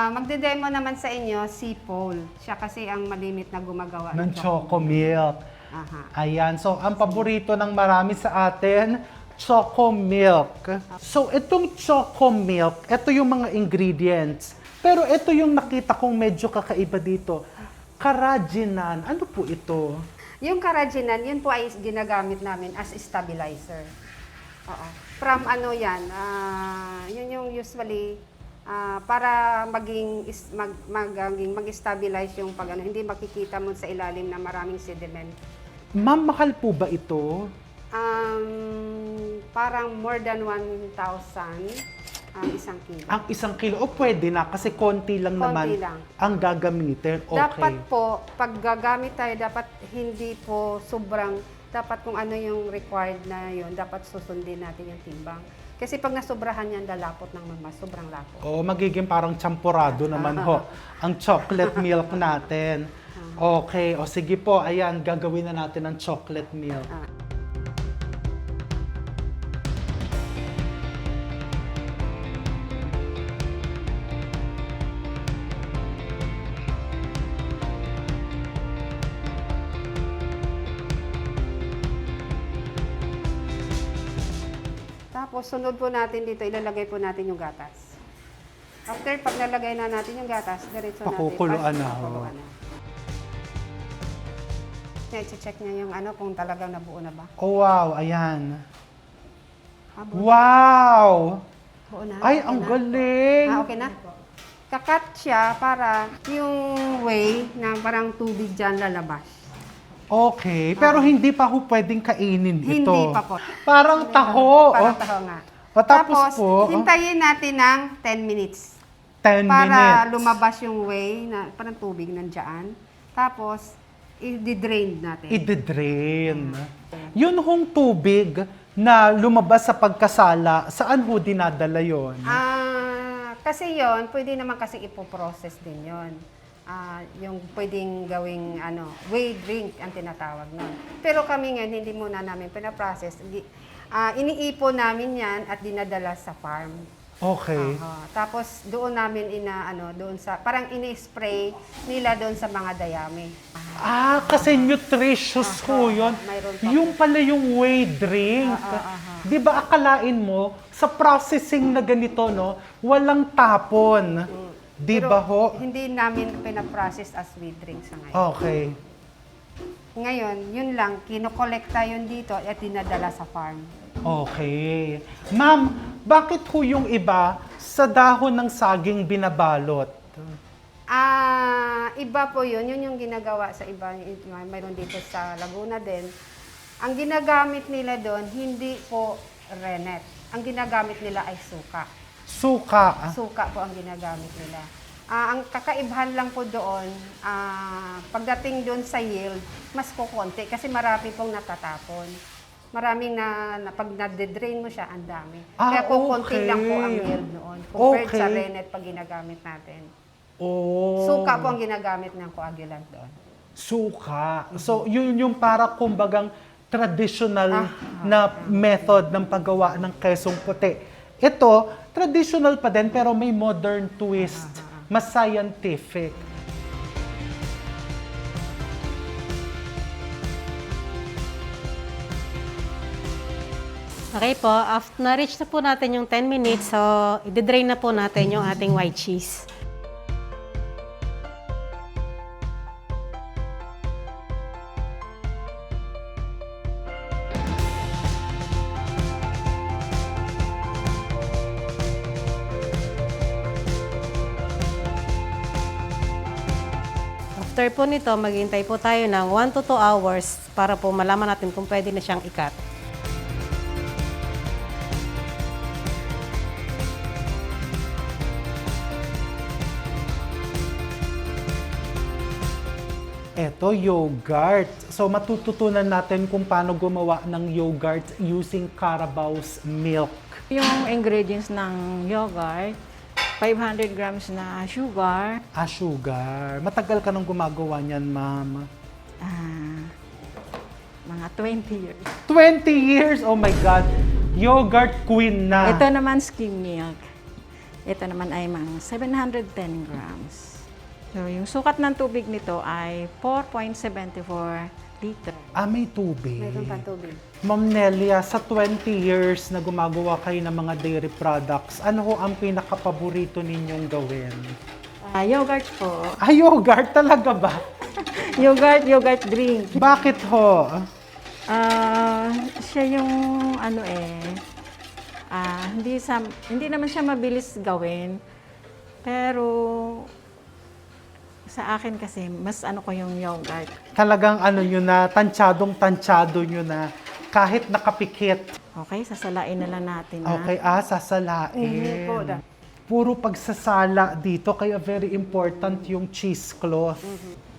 Magde-demo naman sa inyo si Paul. Siya kasi ang malimit na gumagawa Ng choco milk. Aha. Ayan, so ang paborito ng marami sa atin, choco milk. So itong choco milk, ito yung mga ingredients. Pero ito yung nakita kong medyo kakaiba dito. Carrageenan, ano po ito? Yung Carrageenan, yun po ay ginagamit namin as stabilizer. Oo. From ano yan, yun yung usually para mag-stabilize yung pag ano, hindi makikita mo sa ilalim na maraming sediment. Ma'am, mahal po ba ito? Parang more than 1,000 ang isang kilo. Ang 1 kilo, o pwede na kasi konti lang Konti naman lang. ang gagamitin. Okay. Dapat po, pag gagamit tayo, dapat hindi po sobrang, dapat kung ano yung required na yun, dapat susundin natin yung timbang. Kasi pag nasobrahan yan, lalapot ng mama, sobrang lapot. O magiging parang champurado naman ho ang chocolate milk natin. Okay, o sige po, ayan, gagawin na natin ang chocolate milk. Tapos, sunod po natin dito, ilalagay po natin yung gatas. After, pag nalagay na natin yung gatas, diretso natin. Pakukuluan na, Pakukuluan na. I-check niya yung ano, kung talagang nabuo na ba. Oh, wow, ayan. Buo Wow! na. Ay, Okay ang na. galing! Okay na. Kakat siya para yung way na parang tubig dyan lalabas. Okay, pero hindi pa ho pwedeng kainin ito. Hindi pa po. Parang taho. Parang oh. taho nga. O, tapos po, hintayin natin ng 10 minutes. 10 Para minutes. lumabas yung way na parang tubig nandiyan. Tapos, i-drain natin. I-drain. Yun hong tubig na lumabas sa pagkasala, saan ho dinadala yun? Kasi yon pwede naman kasi ipoprocess din yon. Yung pwedeng gawing whey drink ang tinatawag nun. Pero kami ngayon, hindi muna namin pinaprocess. Iniipon namin yan at dinadala sa farm. Okay. Tapos doon namin doon sa, parang ini-spray nila doon sa mga dayami. Kasi nutritious ho yun. mayroon pa Yung pala yung whey drink. Di ba akalain mo, sa processing na ganito, no, walang tapon. Di Pero ba ho? hindi namin pinaprocess as whey drink sa ngayon. Okay. Ngayon, yun lang, kinokolekta yun dito at dinadala sa farm. Okay. Ma'am, bakit ho yung iba sa dahon ng saging binabalot? Iba po yun. Yun yung ginagawa sa iba. Mayroon dito sa Laguna din. Ang ginagamit nila doon, hindi po rennet. Ang ginagamit nila ay suka. Suka. Suka po ang ginagamit nila. Ang kakaibahan lang po doon, pagdating doon sa yield, mas kukonti kasi marami pong natatapon. Maraming pag na-drain mo siya, ang dami. Kaya kukonti okay. lang po ang yield noon compared Okay. sa rennet pag ginagamit natin. Oh. Suka po ang ginagamit ng coagulant doon. Suka. So, yun yung para kumbagang traditional na method ng paggawa ng kesong puti. Ito, traditional pa din pero may modern twist. Mas scientific. Okay po, after na-reach na po natin yung 10 minutes, so i-drain na po natin yung ating white cheese. After po nito, maghihintay po tayo ng 1 to 2 hours para po malaman natin kung pwede na siyang ikat. Ito, yogurt. So, matututunan natin kung paano gumawa ng yogurt using Carabao's milk. Yung ingredients ng yogurt, 500 grams na sugar, Sugar. Matagal ka nang gumagawa niyan, ma'am. mga 20 years. 20 years! Oh my God! Yogurt queen na. Ito naman skim milk. Ito naman ay mga 710 grams. So, yung sukat ng tubig nito ay 4.74 liter. May tubig. Meron pa tubig. Ma'am Nelia, sa 20 years na gumagawa kayo ng mga dairy products, ano ho ang pinaka-paborito ninyong gawin? Yogurt po. Yogurt talaga ba? Yogurt drink. Bakit ho? Siya yung hindi naman siya mabilis gawin. Pero sa akin kasi, mas ko yung yogurt. Talagang nyo na, tansyadong-tansyado nyo na, kahit nakapikit. Okay, sasalain na lang natin. Ha? Okay, sasalain. po, Puro pagsasala dito, kaya very important yung cheesecloth.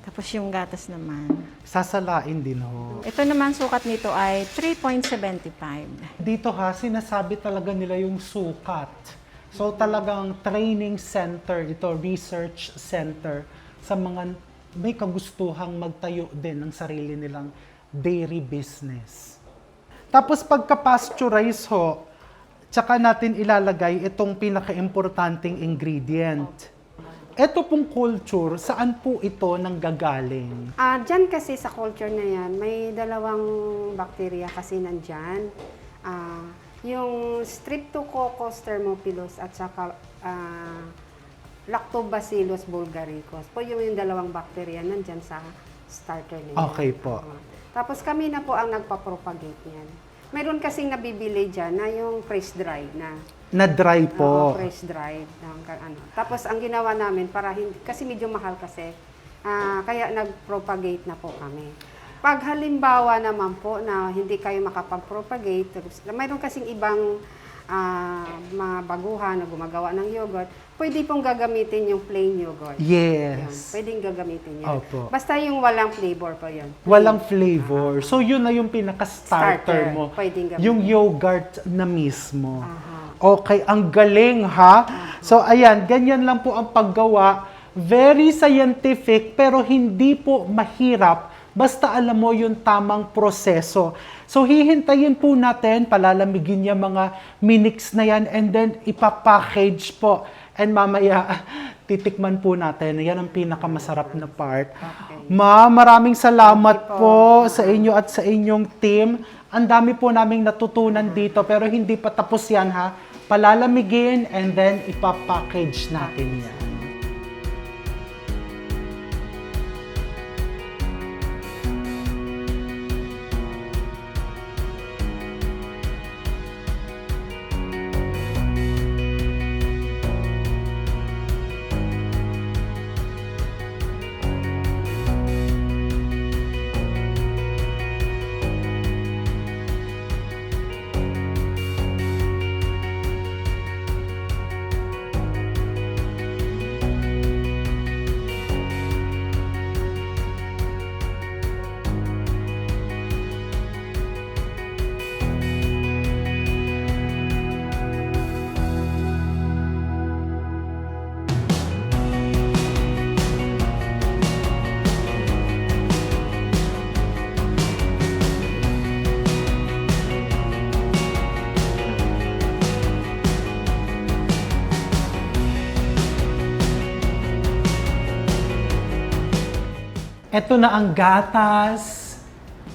Tapos yung gatas naman. Sasalain din ho. Ito naman, sukat nito ay 3.75. Dito sinasabi talaga nila yung sukat. So talagang training center, ito research center sa mga may kagustuhang magtayo din ng sarili nilang dairy business. Tapos pagka-pasteurize ho, tsaka natin ilalagay itong pinaka-importanting ingredient. Ito pong culture, saan po ito nanggagaling? Diyan kasi sa culture na yan, may dalawang bakterya kasi nandyan. Yung Streptococcus thermophilus at saka Lactobacillus bulgaricus. Po yung dalawang bakterya nandyan sa starter na yan. Okay po. Tapos kami na po ang nagpa-propagate niyan. Meron kasing nabibili dyan na yung freeze-dried na. Na-dry po. Freeze-dried. Tapos ang ginawa namin, kasi medyo mahal kasi, kaya nag-propagate na po kami. Pag halimbawa naman po na hindi kayo makapag-propagate, mayroon kasing ibang mga baguhan na gumagawa ng yogurt, pwede pong gagamitin yung plain yogurt. Yun, Yes. pwedeng gagamitin yan. Opo. Basta yung walang flavor po yun. Walang flavor. So yun na yung pinaka-starter Starter. mo. Pwedeng gamitin. Yung yogurt na mismo. Okay, ang galing ha. So ayan, ganyan lang po ang paggawa. Very scientific pero hindi po mahirap. Basta alam mo yung tamang proseso. So hihintayin po natin, palalamigin niya mga minutes na yan and then ipapackage po. And mamaya, titikman po natin. Yan ang pinakamasarap na part. Ma'am, maraming salamat po sa inyo at sa inyong team. Ang dami po naming natutunan dito pero hindi pa tapos yan ha. Palalamigin and then ipapackage natin yan. Ito na ang gatas,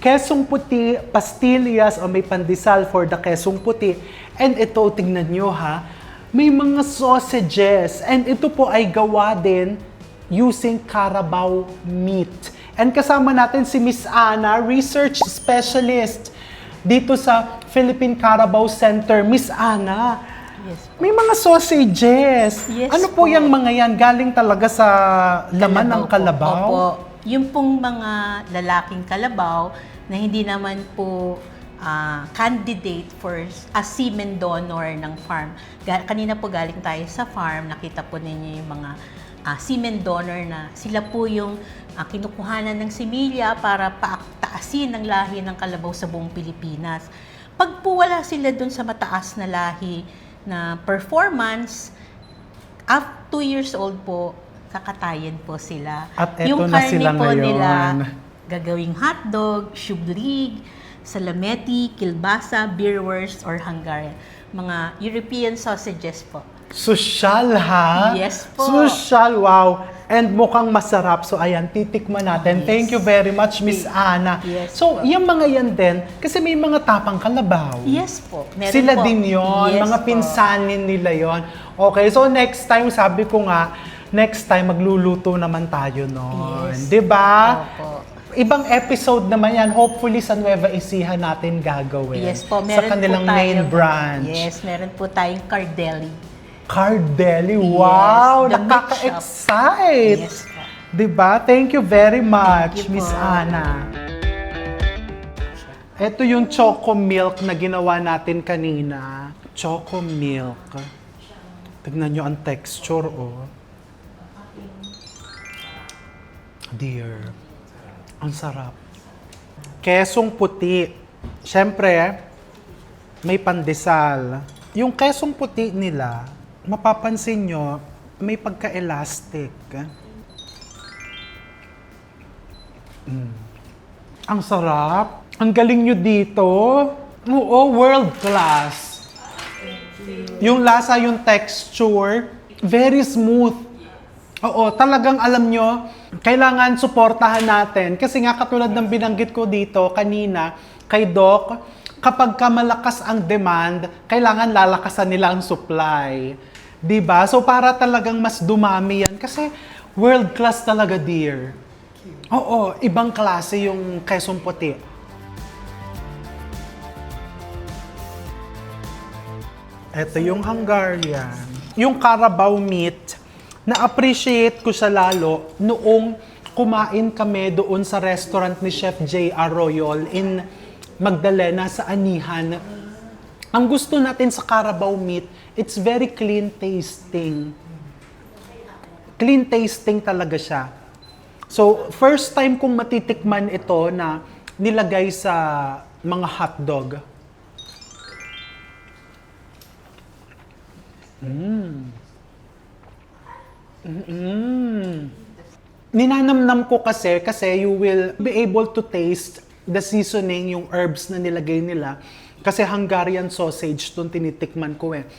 kesong puti, pastillas o may pandesal for the kesong puti. And ito, tingnan nyo ha, may mga sausages. And ito po ay gawa din using Carabao meat. And kasama natin si Miss Ana, research specialist dito sa Philippine Carabao Center. Miss Ana, Yes po. may mga sausages. Yes Ano po po. yung mga yan? Galing talaga sa laman ng kalabaw? Opo. Yung pong mga lalaking kalabaw na hindi naman po candidate for a semen donor ng farm. Kanina po galing tayo sa farm, nakita po ninyo yung mga semen donor na sila po yung kinukuhanan ng similya para pataasin ang lahi ng kalabaw sa buong Pilipinas. Pag po wala sila dun sa mataas na lahi na performance, up 2 years old po, kakatayin po sila. At eto yung na karne sila po ngayon. nila, gagawing hotdog, shublig, salameti, kilbasa, beerwurst, or Hungarian. Mga European sausages po. Sosyal, ha? Yes po. Sosyal, wow. And mukhang masarap. So, ayan, titikman natin. Thank you very much, Miss Ana. Yes So, yung mga yan din, kasi may mga tapang kalabaw. Yes po. Meron Sila po. din yon, Yes mga po. pinsanin nila yon. Okay, so next time, sabi ko nga, next time magluluto naman tayo noon. Yes. 'Di ba? Opo. Ibang episode naman yan, hopefully sa Nueva Ecija natin gagawin. Yes po, Sa meron kanilang po main tayong- branch. Yes, meron po tayong Cardelli. Cardelli, wow! the meat Nakaka-excite! Yes po. Diba? Thank you very much, Thank you Miss po. Ana. Ito yung choco milk na ginawa natin kanina. Choco milk. Tignan nyo ang texture, oh. Dear, ang sarap. Kesong puti. Siyempre, may pandesal. Yung kesong puti nila, mapapansin nyo, may pagka-elastic. Ang sarap. Ang galing nyo dito. Oo, world class. Yung lasa, yung texture, very smooth. Oo, talagang alam nyo, kailangan suportahan natin. Kasi nga katulad ng binanggit ko dito kanina, kay Doc, kapag ka malakas ang demand, kailangan lalakasan nila ang supply. 'Di ba? So para talagang mas dumami yan. Kasi world class talaga, dear. Oo, ibang klase yung kesong puti. Ito yung Hungarian. Yung Carabao meat, na-appreciate ko siya lalo noong kumain kami doon sa restaurant ni Chef J.R. Royal in Magdalena sa Anihan. Ang gusto natin sa Carabao meat, it's very clean tasting. Clean tasting talaga siya. So, first time kong matitikman ito na nilagay sa mga hotdog. Ninanamnam ko kasi you will be able to taste the seasoning, yung herbs na nilagay nila. Kasi Hungarian sausage doon tinitikman ko eh.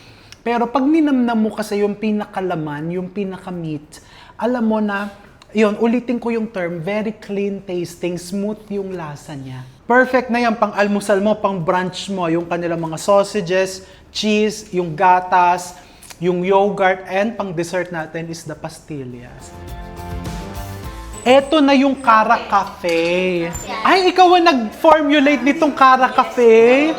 Pero pag ninamnam mo kasi yung pinakalaman, yung pinaka-meat, alam mo na, yun, ulitin ko yung term, very clean tasting, smooth yung lasa niya. Perfect na yan pang almusal mo, pang brunch mo, yung kanilang mga sausages, cheese, yung gatas, yung yogurt, and pang dessert natin is the pastillas. Eto na yung Cara Cafe. Ay, ikaw ang nag-formulate nitong Cara Cafe?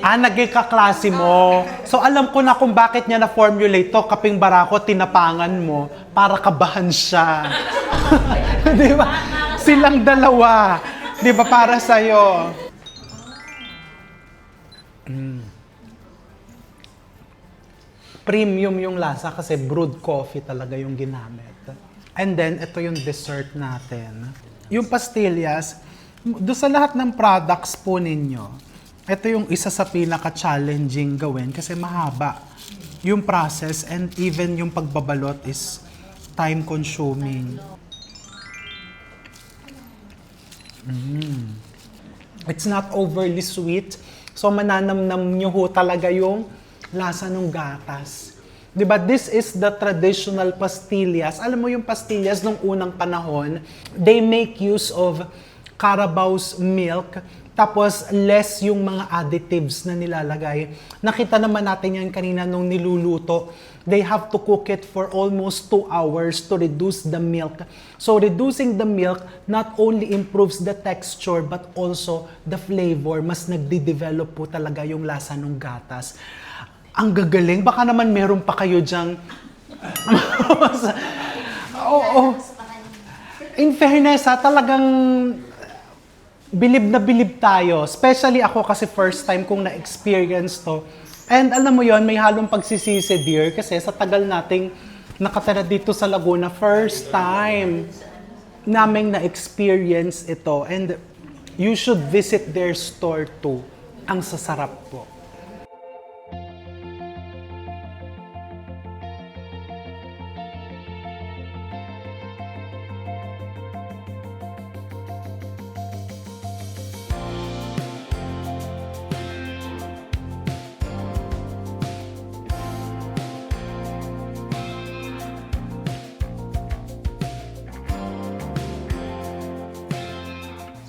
Naging kaklase mo. So, alam ko na kung bakit niya na-formulate to. Kaping barako, tinapangan mo para kabahan siya. Di ba? Silang dalawa. Di ba? Para sa'yo. Premium yung lasa kasi brewed coffee talaga yung ginamit. And then, ito yung dessert natin. Yung pastillas, doon sa lahat ng products po ninyo, ito yung isa sa pinaka-challenging gawin kasi mahaba yung process and even yung pagbabalot is time-consuming. It's not overly sweet. So, mananamnam nyo ho talaga yung lasa ng gatas. Diba? This is the traditional pastillas. Alam mo yung pastillas nung unang panahon, they make use of Carabao's milk, tapos less yung mga additives na nilalagay. Nakita naman natin yan kanina nung niluluto. They have to cook it for almost 2 hours to reduce the milk. So reducing the milk not only improves the texture but also the flavor. Mas nagde-develop po talaga yung lasa ng gatas. Ang gagaling. Baka naman meron pa kayo dyang... Oo. In fairness, talagang bilib na bilib tayo. Especially ako kasi first time kong na-experience to. And alam mo yon, may halong pagsisisi, dear, kasi sa tagal nating nakatira dito sa Laguna, first time naming na-experience ito. And you should visit their store too. Ang sasarap po.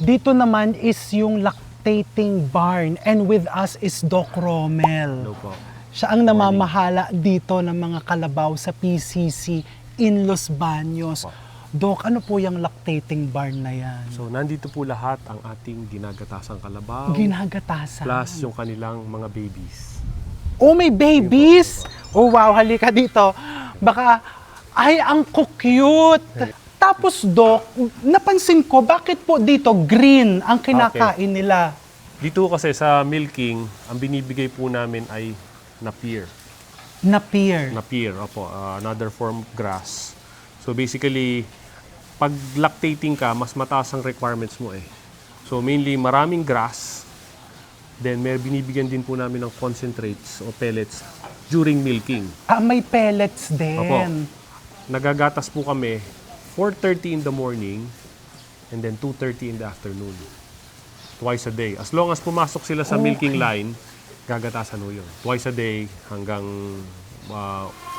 Dito naman is yung lactating barn and with us is Doc Romel. Hello po. Siya ang namamahala dito ng mga kalabaw sa PCC in Los Baños. Doc, ano po yung lactating barn na yan? So, nandito po lahat ang ating ginagatasang kalabaw. Ginagatasan. Plus yung kanilang mga babies. Oh, may babies! Oh, wow, halika dito. Baka, ay, ang cute! Tapos, Doc, napansin ko, bakit po dito green ang kinakain nila? Dito kasi sa milking, ang binibigay po namin ay napier. Napier. Napier, opo, another form of grass. So basically, pag lactating ka, mas mataas ang requirements mo eh. So mainly, maraming grass. Then may binibigyan din po namin ng concentrates o pellets during milking. Ah, may pellets din. Opo. Nagagatas po kami 4:30 in the morning and then 2:30 in the afternoon. Twice a day. As long as pumasok sila sa milking line, gagatasan mo yun. Twice a day hanggang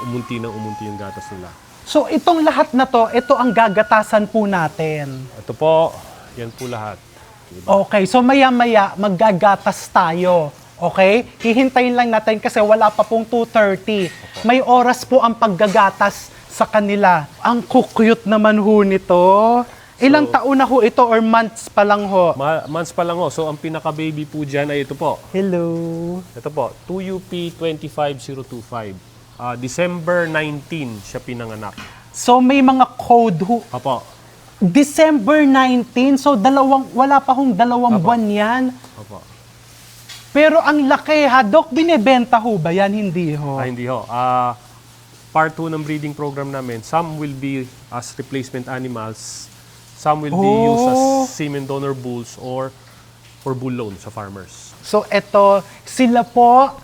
umunti yung gatas nila. So, itong lahat na to, ito ang gagatasan po natin. Ito po, yan po lahat. Okay, so maya-maya maggagatas tayo. Okay? Hihintayin lang natin kasi wala pa pong 2:30. May oras po ang paggagatas sa kanila. Ang cute naman ho nito. Ilang taon na ho ito or months pa lang ho? Months pa lang ho. So, ang pinaka-baby po dyan ay ito po. Hello. Ito po, 2UP 25025. December 19 siya pinanganak. So may mga code ho. Opo. December 19, so wala pa hong dalawang buwan yan. Opo. Pero ang laki ha. Doc, binebenta ho ba yan? Hindi ho. Hindi ho. Part 2 ng breeding program namin, some will be as replacement animals, some will be used as semen donor bulls or for bull loan sa farmers. So eto, sila po,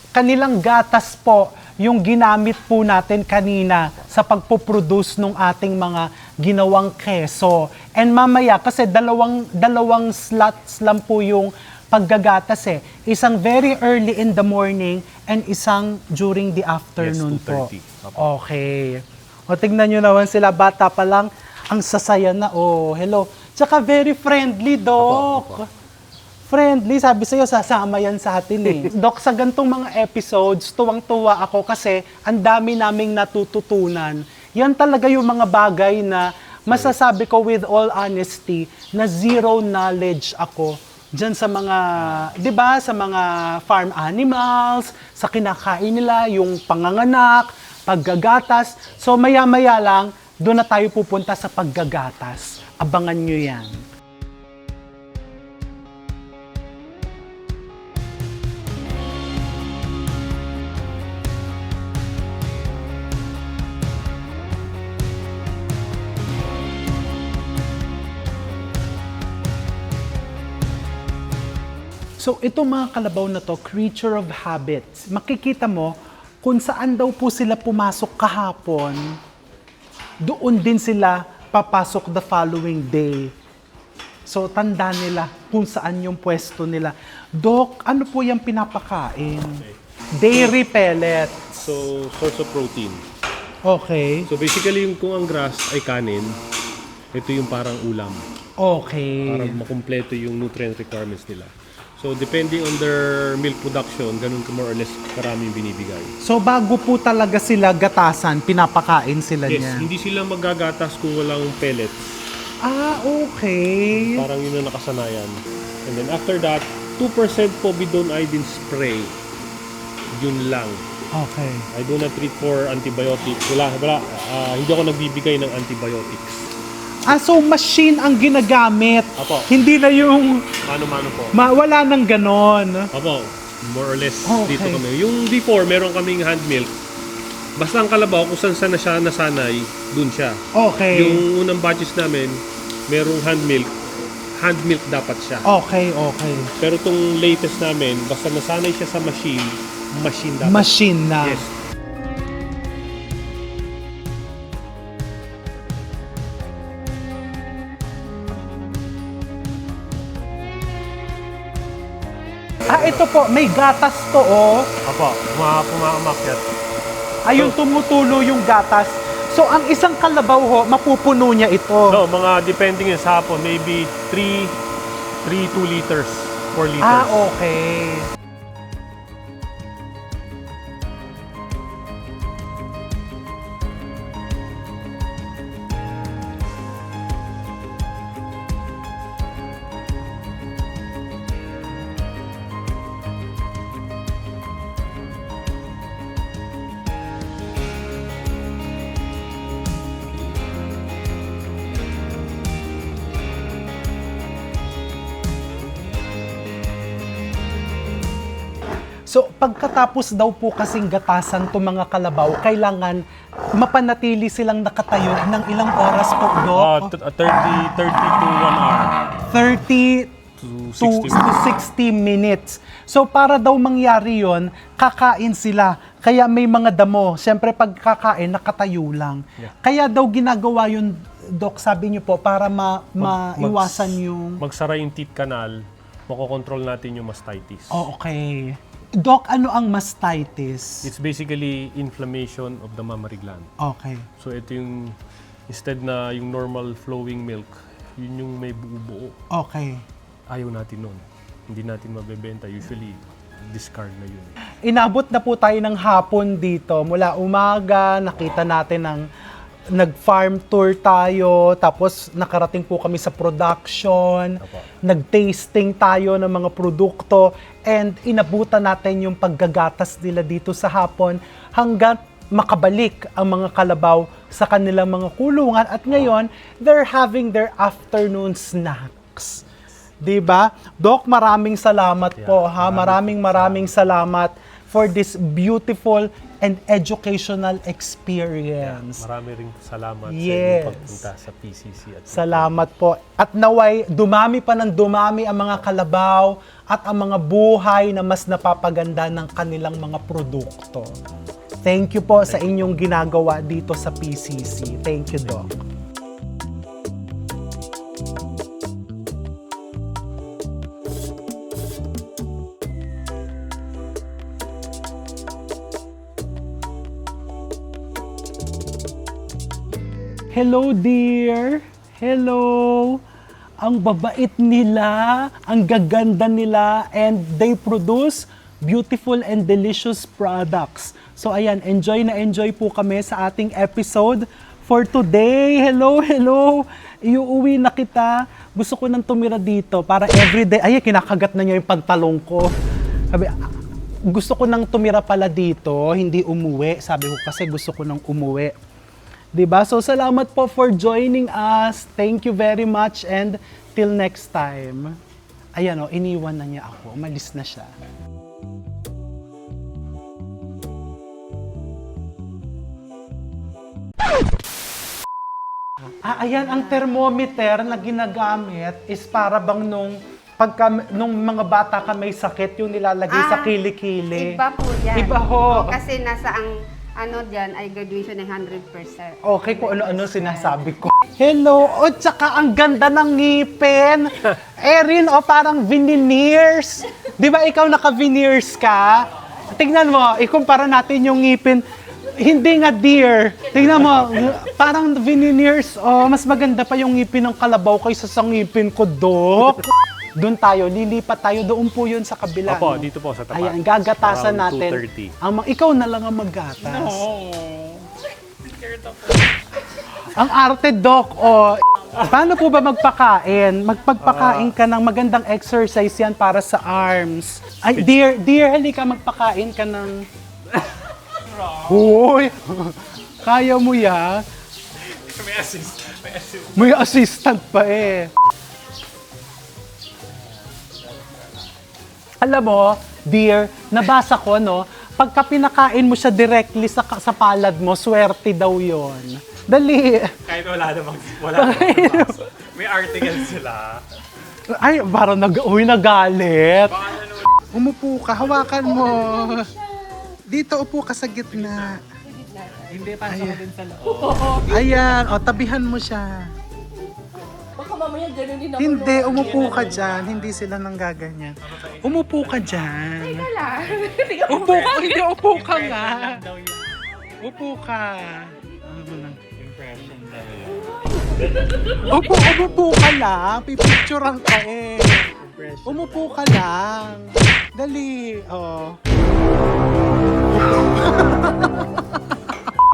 kanilang gatas po, yung ginamit po natin kanina sa pagpoproduce ng ating mga ginawang keso. And mamaya, kasi dalawang slots lang po yung paggagatas eh. Isang very early in the morning and isang during the afternoon po. 2:30. Okay. O tignan nyo naman sila, bata pa lang, ang sasaya na. Oh, hello. Tsaka very friendly, Doc. Friendly, sabi sa'yo, sasama yan sa atin eh. Doc, sa gantong mga episodes, tuwang-tuwa ako kasi ang dami naming natututunan. Yan talaga yung mga bagay na masasabi ko with all honesty na zero knowledge ako dyan sa mga, di ba, sa mga farm animals, sa kinakain nila, yung panganganak, paggagatas. So maya-maya lang, doon na tayo pupunta sa paggagatas. Abangan nyo yan. So, itong mga kalabaw na to, creature of habits. Makikita mo, kung saan daw po sila pumasok kahapon, doon din sila papasok the following day. So, tanda nila kung saan yung pwesto nila. Doc, ano po yung pinapakain? Dairy pellet. So, source of protein. Okay. So, basically, kung ang grass ay kanin, ito yung parang ulam. Okay. Para makumpleto yung nutrient requirements nila. So, depending on their milk production, ganun ka more or less karami yung binibigay. So, bago po talaga sila gatasan, pinapakain sila Yes, niya? hindi sila magagatas kung walang pellets. Ah, okay. Parang yun ang nakasanayan. And then after that, 2% povidone iodine spray. Yun lang. Okay. I do not treat for antibiotics. Wala. Hindi ako nagbibigay ng antibiotics. Ah, so machine ang ginagamit. Apo. Hindi na yung Mano-mano po. wala nang ganon. Apo, more or less Okay. dito kami. Yung before, meron kaming hand milk. Basta ang kalabaw, kung saan na siya nasanay, dun siya. Okay. Yung unang batches namin, merong hand milk dapat siya. Okay. Pero itong latest namin, basta nasanay siya sa machine dapat. Machine na. Yes. Ah, ito po, may gatas to, oh. Apo, pumamakyat. Ayun, tumutulo yung gatas. So, ang isang kalabaw ho, mapupuno niya ito. No, mga depending yun sa hapon, maybe 3 2 liters, 4 liters. Ah, okay. So, pagkatapos daw po kasing gatasan to mga kalabaw, kailangan mapanatili silang nakatayo ng ilang oras po, Doc? 30 to 1 hour. 30 To 60 to 60 minutes. So, para daw mangyari yon, kakain sila. Kaya may mga damo. Siyempre, pag kakain, nakatayo lang. Yeah. Kaya daw ginagawa yun, Doc, sabi niyo po, para maiwasan yung... Magsara yung teeth canal, makokontrol natin yung mastitis. Oh, okay. Doc, ano ang mastitis? It's basically inflammation of the mammary gland. Okay. So ito yung, instead na yung normal flowing milk, yun yung may buo-buo. Okay. Ayaw natin nun. Hindi natin mabebenta. Usually, discard na yun. Inabot na po tayo ng hapon dito. Mula umaga, nakita natin ang nag-farm tour tayo, tapos nakarating po kami sa production, nag-tasting tayo ng mga produkto, and inabutan natin yung paggagatas nila dito sa hapon hanggang makabalik ang mga kalabaw sa kanilang mga kulungan. At ngayon, they're having their afternoon snacks. Diba? Doc, maraming salamat po, ha? Maraming salamat for this beautiful and educational experience. Marami ring salamat sa Yes. inyong pagpunta sa PCC. At Salamat po. At naway, dumami pa ng dumami ang mga kalabaw at ang mga buhay na mas napapaganda ng kanilang mga produkto. Thank you po sa inyong ginagawa dito sa PCC. Thank you, Doc. Hello, dear. Hello. Ang babait nila, ang gaganda nila, and they produce beautiful and delicious products. So ayan, enjoy na enjoy po kami sa ating episode for today. Hello, hello. Iuuwi na kita. Gusto ko nang tumira dito para everyday. Ay, kinakagat na niya yung pantalong ko. Sabi, gusto ko nang tumira pala dito, hindi umuwi. Sabi ko kasi gusto ko nang umuwi. Diba? So, salamat po for joining us. Thank you very much and till next time. Ayan o, iniwan na niya ako. Umalis na siya. Ayan, ang thermometer na ginagamit is para bang nung mga bata ka may sakit, yung nilalagay sa kilikili. Iba po yan. Iba ho. Kasi nasa ang dyan ay graduation ng 100%. Okay, kung ano-ano sinasabi ko. Hello! O, tsaka ang ganda ng ngipin. Erin, o parang veneers. Di ba ikaw naka-veneers ka? Tingnan mo, ikumpara natin yung ngipin. Hindi nga dear. Tingnan mo, parang veneers. O, mas maganda pa yung ngipin ng kalabaw kaysa sa ngipin ko, Dok. Doon tayo, lilipat tayo. Doon po yun sa kabila. Opo, no? dito po sa tapat. Ayan, gagatasan Around natin. 2:30. Ikaw na lang ang maggatas. Ang arte, Doc. O, paano po ba magpakain? Magpagpakain ka ng magandang exercise yan para sa arms. Ay, dear, halika magpakain ka ng... Hoy! Kaya mo yan? May assistant pa eh. Alam mo, dear, nabasa ko, no? Pagka pinakain mo siya directly sa palad mo, swerte daw yon. Dali. Kahit wala namang may article sila. Ay, parang nagalit. Umupo ka, hawakan mo. Dito, upo ka sa gitna. Hindi, pasok ka din sa loob. Ayan, o, tabihan mo siya. Baka mamaya ganun din ako. Hindi, umupo ka dyan. Hindi sila nang gaganyan. Umupo ka dyan. Upo ka, hindi, upo ka nga. Upo ka. Impression daw yun. Umupo ka lang. Pipicturean ka eh. Umupo ka lang. Dali. Oh.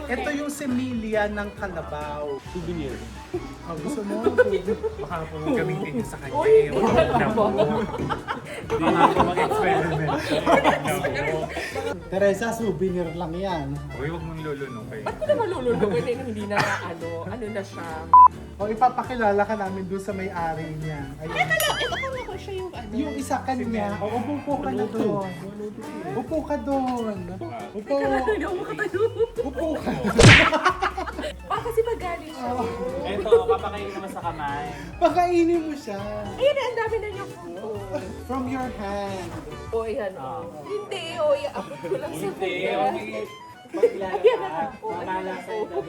Ito yung semilya ng kalabaw. Souvenir. Oh, gusto mo? Baka po gamitin niyo sa kanya. Wala na po. Hindi na ako mag-experiment. Teresa, souvenir lang yan. Uy, huwag mong lulunong kayo. O ipapakilala ka namin doon sa may-ari niya. Ayun. Ako siya yung ano. Yung isa kanya. O upo ka na doon. Upo ka doon. Upo. Upo ka. Kasi magaling siya. Ito, papakain naman sa kamay. Pakainin mo siya. Ayun, ang dami na niya po. From your hand. O, yan. Hindi, o, iabot ko lang sa Hindi, okay. Pag ilalakad, mamala sa'yo.